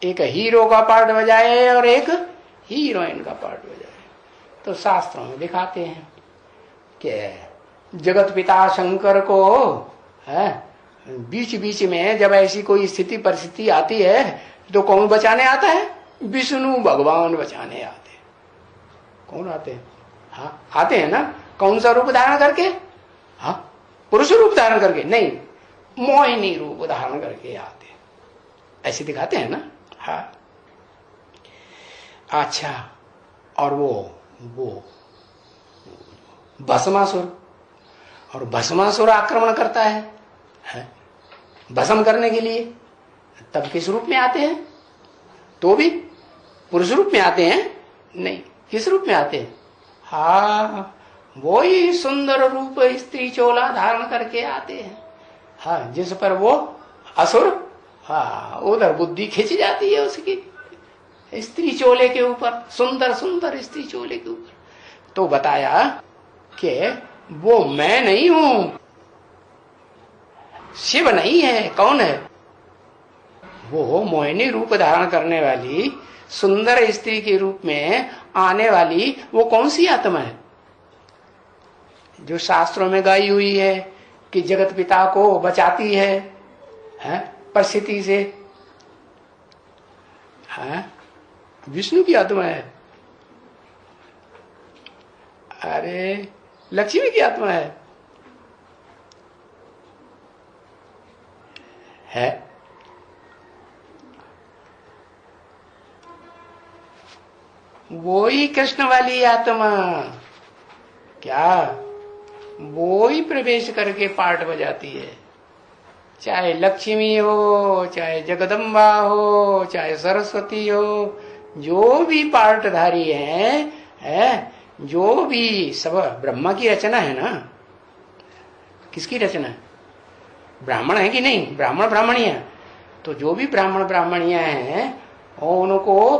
S1: एक हीरो का पार्ट बजाए और एक हीरोइन का पार्ट बजाए। तो शास्त्रों में दिखाते हैं कि जगत पिता शंकर को बीच बीच में जब ऐसी कोई स्थिति परिस्थिति आती है तो कौन बचाने आता है? विष्णु भगवान बचाने आते हैं। कौन आते हैं? हाँ, आते हैं ना। कौन सा रूप धारण करके? हाँ, पुरुष रूप धारण करके नहीं, मोहिनी रूप धारण करके आते हैं। ऐसे दिखाते हैं ना। हाँ, अच्छा। और वो भस्मासुर, और भस्मासुर आक्रमण करता है भस्म करने के लिए। तब किस रूप में आते हैं? तो भी पुरुष रूप में आते हैं? नहीं, किस रूप में आते हैं? हाँ, वो ही सुंदर रूप स्त्री चोला धारण करके आते हैं। हाँ, जिस पर वो असुर उधर बुद्धि खिंच जाती है उसकी स्त्री चोले के ऊपर, सुंदर सुंदर स्त्री चोले के ऊपर। तो बताया कि वो मैं नहीं हूं, शिव नहीं है। कौन है? वो मोहिनी रूप धारण करने वाली सुंदर स्त्री के रूप में आने वाली वो कौन सी आत्मा है? जो शास्त्रों में गाई हुई है कि जगत पिता को बचाती है परिस्थिति से। विष्णु की आत्मा है। अरे, लक्ष्मी की आत्मा है? वो ही कृष्ण वाली आत्मा। क्या? वो ही प्रवेश करके पाठ बजाती है। चाहे लक्ष्मी हो, चाहे जगदम्बा हो, चाहे सरस्वती हो, जो भी पाठधारी है जो भी सब ब्रह्मा की रचना है ना। किसकी रचना है? ब्राह्मण है कि नहीं? ब्राह्मण ब्राह्मणियां। तो जो भी ब्राह्मण ब्राह्मणियां हैं उनको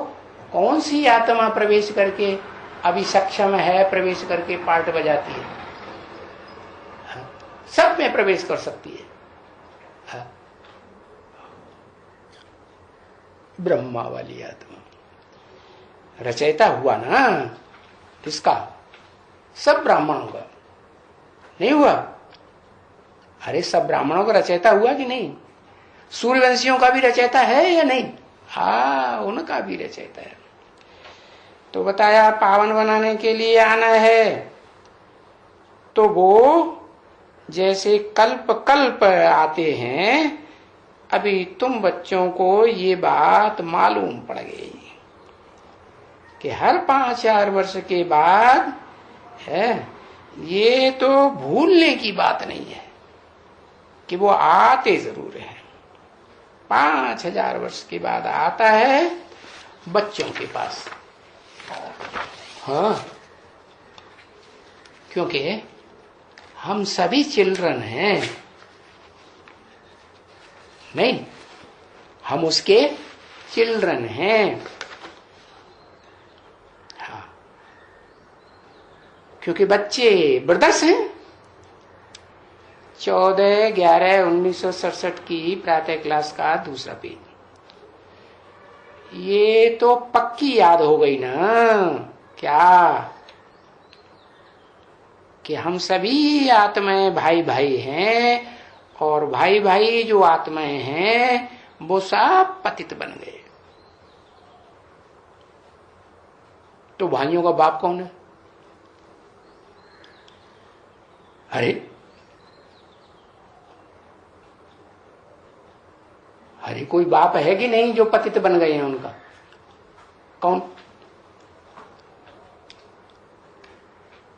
S1: कौन सी आत्मा प्रवेश करके अभी सक्षम है प्रवेश करके पाठ बजाती है? सब में प्रवेश कर सकती है। ब्रह्मा वाली आत्मा रचयिता हुआ ना किसका? सब ब्राह्मणों का। नहीं हुआ? अरे, सब ब्राह्मणों का रचयिता हुआ कि नहीं? सूर्यवंशियों का भी रचयिता है या नहीं? हाँ, उनका भी रचयिता है। तो बताया पावन बनाने के लिए आना है। तो वो जैसे कल्प कल्प आते हैं, अभी तुम बच्चों को ये बात मालूम पड़ गई कि हर 5-4 वर्ष के बाद है। ये तो भूलने की बात नहीं है कि वो आते जरूर है। 5000 वर्ष के बाद आता है बच्चों के पास। हाँ, क्योंकि हम सभी चिल्ड्रन हैं। नहीं, हम उसके चिल्ड्रन हैं। हाँ, क्योंकि बच्चे ब्रदर्स हैं। 14/11/1967 की प्रातः क्लास का दूसरा पेज। ये तो पक्की याद हो गई ना। क्या? कि हम सभी आत्माएं भाई भाई हैं, और भाई भाई जो आत्माएं हैं वो सब पतित बन गए। तो भाइयों का बाप कौन है? अरे, अरे कोई बाप है कि नहीं जो पतित बन गए हैं उनका? कौन?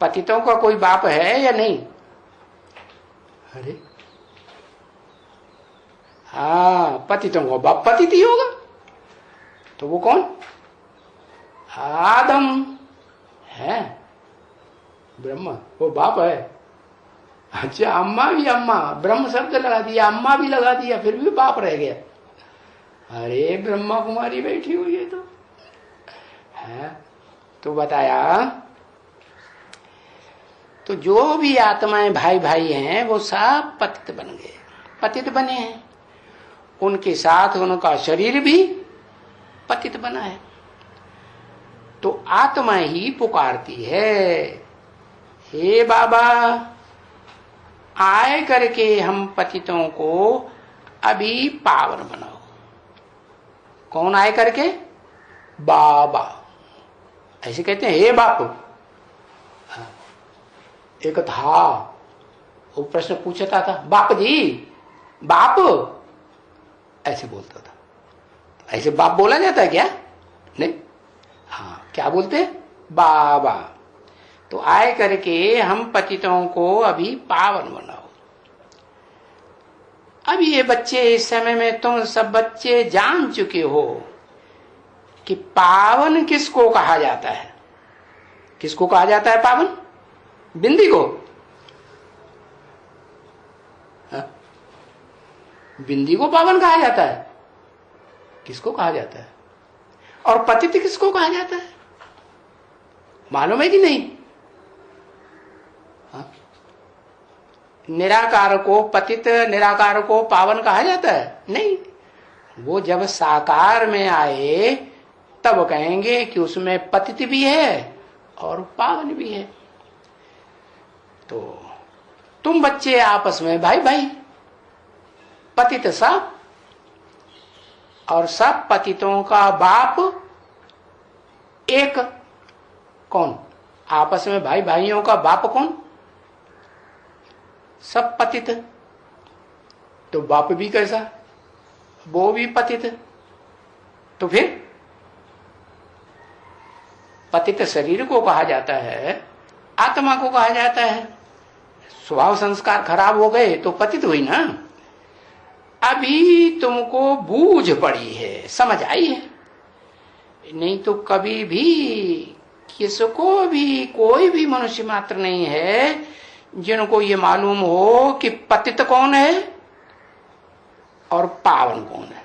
S1: पतितों का कोई बाप है या नहीं? अरे हाँ, पतितों का बाप पतित ही होगा। तो वो कौन? आदम है, ब्रह्मा, वो बाप है। अच्छा, अम्मा भी, अम्मा ब्रह्म शब्द लगा दिया, अम्मा भी लगा दिया, फिर भी बाप रह गया। अरे ब्रह्मा कुमारी बैठी हुई है तो है। तो बताया, तो जो भी आत्माएं भाई भाई हैं वो सब पतित बन गए, पतित बने हैं। उनके साथ उनका शरीर भी पतित बना है। तो आत्मा ही पुकारती है, हे बाबा आए करके हम पतितों को अभी पावन बनाओ। कौन आए करके? बाबा। ऐसे कहते हैं, हे बाप। एक था वो प्रश्न पूछता था, बाप जी, बाप, ऐसे बोलता था। ऐसे बाप बोला जाता है क्या? नहीं। हाँ, क्या बोलते? बाबा। तो आए करके हम पतितों को अभी पावन बनाओ। अभी ये बच्चे, इस समय में तुम सब बच्चे जान चुके हो कि पावन किसको कहा जाता है। किसको कहा जाता है पावन? बिंदी को? हाँ? बिंदी को पावन कहा जाता है? किसको कहा जाता है? और पतित किसको कहा जाता है? मालूम है कि नहीं? हाँ? निराकार को पतित, निराकार को पावन कहा जाता है? नहीं। वो जब साकार में आए तब कहेंगे कि उसमें पतित भी है और पावन भी है। तो तुम बच्चे आपस में भाई भाई, पतित सब, और सब पतितों का बाप एक। कौन? आपस में भाई भाइयों का बाप कौन? सब पतित। तो बाप भी कैसा? वो भी पतित। तो फिर पतित शरीर को कहा जाता है, आत्मा को कहा जाता है। स्वभाव संस्कार खराब हो गए तो पतित हुई ना। अभी तुमको बूझ पड़ी है, समझ आई है। नहीं तो कभी भी किसको भी, कोई भी मनुष्य मात्र नहीं है जिनको ये मालूम हो कि पतित कौन है और पावन कौन है।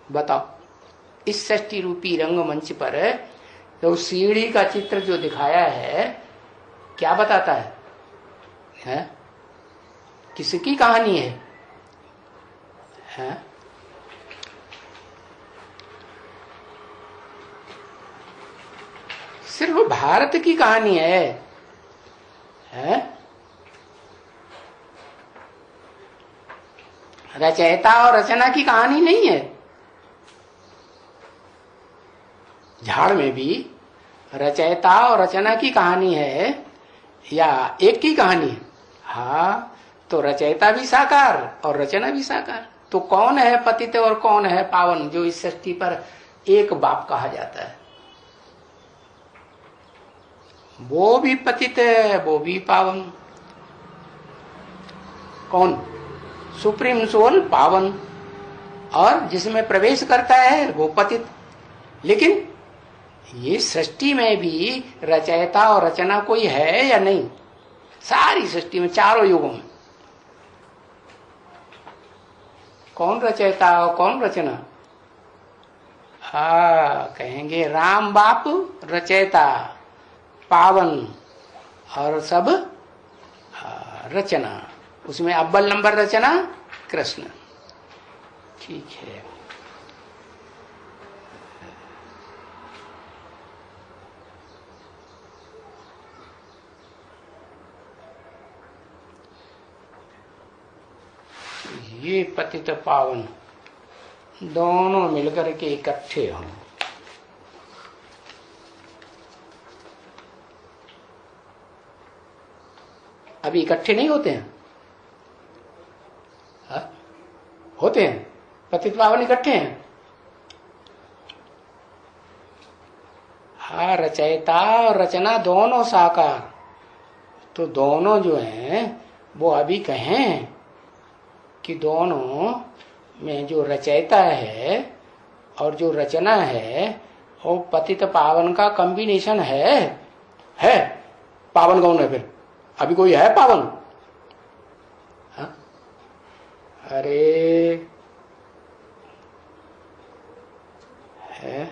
S1: बताओ, इस सृष्टि रूपी रंगमंच पर तो सीढ़ी का चित्र जो दिखाया है क्या बताता है? हैं? किसकी कहानी है? हैं? सिर्फ भारत की कहानी है। हैं? रचयिता और रचना की कहानी नहीं है। झाड़ में भी रचयिता और रचना की कहानी है या एक की कहानी है? हाँ, तो रचयिता भी साकार और रचना भी साकार। तो कौन है पतित और कौन है पावन, जो इस सृष्टि पर एक बाप कहा जाता है? वो भी पतित है, वो भी पावन। कौन? सुप्रीम सोल पावन, और जिसमें प्रवेश करता है वो पतित। लेकिन ये सृष्टि में भी रचयिता और रचना कोई है या नहीं? सारी सृष्टि में, चारों युगों में कौन रचयिता और कौन रचना? कहेंगे राम बाप रचयिता, पावन, और सब रचना। उसमें अव्वल नंबर रचना कृष्ण। ठीक है। ये पतित पावन दोनों मिलकर के इकट्ठे हों। अभी इकट्ठे नहीं होते हैं? हा? होते हैं। पतित पावन इकट्ठे हैं। हाँ, रचयिता और रचना दोनों साकार, तो दोनों जो हैं वो अभी कहें कि दोनों में जो रचयिता है और जो रचना है वो पतित पावन का कॉम्बिनेशन है। पावन कौन है फिर? अभी कोई है पावन? हाँ? अरे है,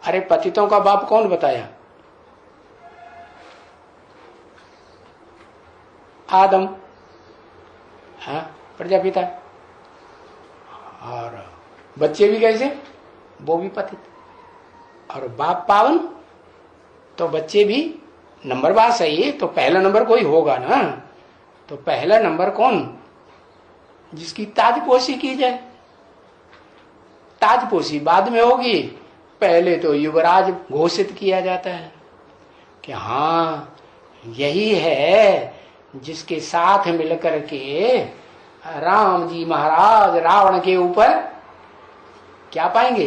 S1: अरे पतितों का बाप कौन बताया? आदम, हाँ, प्रजापिता। और बच्चे भी कैसे? वो भी पतित। और बाप पावन, तो बच्चे भी नंबर बात सही है, तो पहला नंबर कोई होगा ना। तो पहला नंबर कौन? जिसकी ताजपोशी की जाए। ताजपोशी बाद में होगी, पहले तो युवराज घोषित किया जाता है कि हाँ यही है जिसके साथ मिलकर के राम जी महाराज रावण के ऊपर क्या पाएंगे?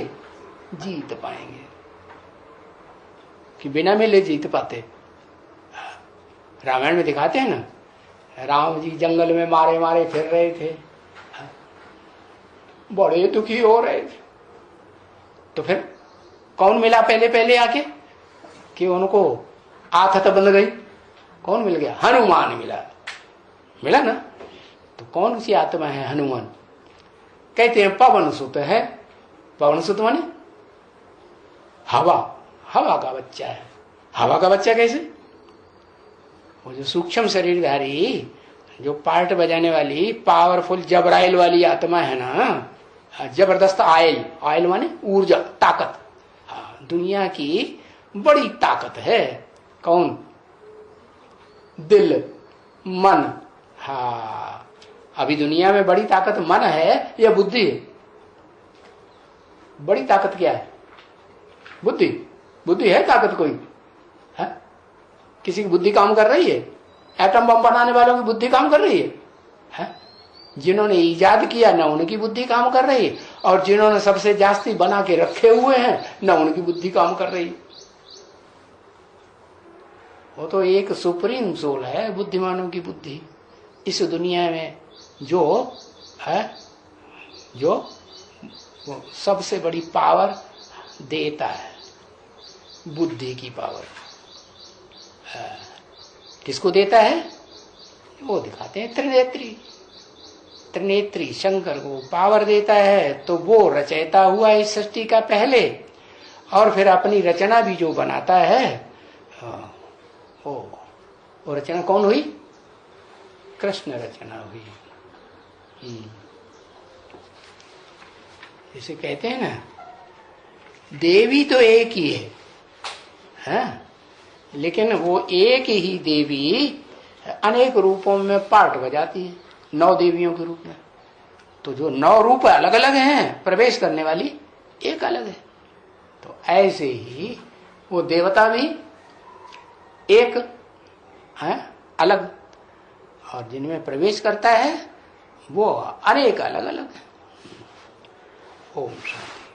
S1: जीत पाएंगे, कि बिना मिले जीत पाते। रामायण में दिखाते हैं ना, राम जी जंगल में मारे मारे फिर रहे थे, बड़े दुखी हो रहे थे, तो फिर कौन मिला पहले पहले आके कि उनको आफत बन गई? कौन मिल गया? हनुमान मिला ना। तो कौन सी आत्मा है हनुमान? कहते हैं पवन सुत है। पवन सुत माने हवा का बच्चा है। हवा का बच्चा कैसे? वो जो सूक्ष्म शरीरधारी, जो पार्ट बजाने वाली पावरफुल जबराइल वाली आत्मा है ना, जबरदस्त आयल माने ऊर्जा, ताकत। दुनिया की बड़ी ताकत है कौन? दिल, मन। हाँ, अभी दुनिया में बड़ी ताकत मन है या बुद्धि है? बड़ी ताकत क्या है? बुद्धि है ताकत कोई है? किसी की बुद्धि काम कर रही है? एटम बम बनाने वालों की बुद्धि काम कर रही है? जिन्होंने इजाद किया ना उनकी बुद्धि काम कर रही है, और जिन्होंने सबसे जास्ती बना के रखे हुए हैं ना उनकी बुद्धि काम कर रही है। वो तो एक सुप्रीम सोल है बुद्धिमानों की बुद्धि इस दुनिया में, जो है जो वो सबसे बड़ी पावर देता है, बुद्धि की पावर। किसको देता है? वो दिखाते हैं त्रिनेत्री शंकर को पावर देता है। तो वो रचयिता हुआ इस सृष्टि का पहले, और फिर अपनी रचना भी जो बनाता है, वो रचना कौन हुई? कृष्ण रचना हुई। इसे कहते हैं ना, देवी तो एक ही है, लेकिन वो एक ही देवी अनेक रूपों में पार्ट बजाती है, 9 देवियों के रूप में। तो जो 9 रूप अलग अलग हैं, प्रवेश करने वाली एक अलग है। तो ऐसे ही वो देवता भी एक है अलग, और जिनमें प्रवेश करता है वो अनेक अलग अलग है। ओम शांति।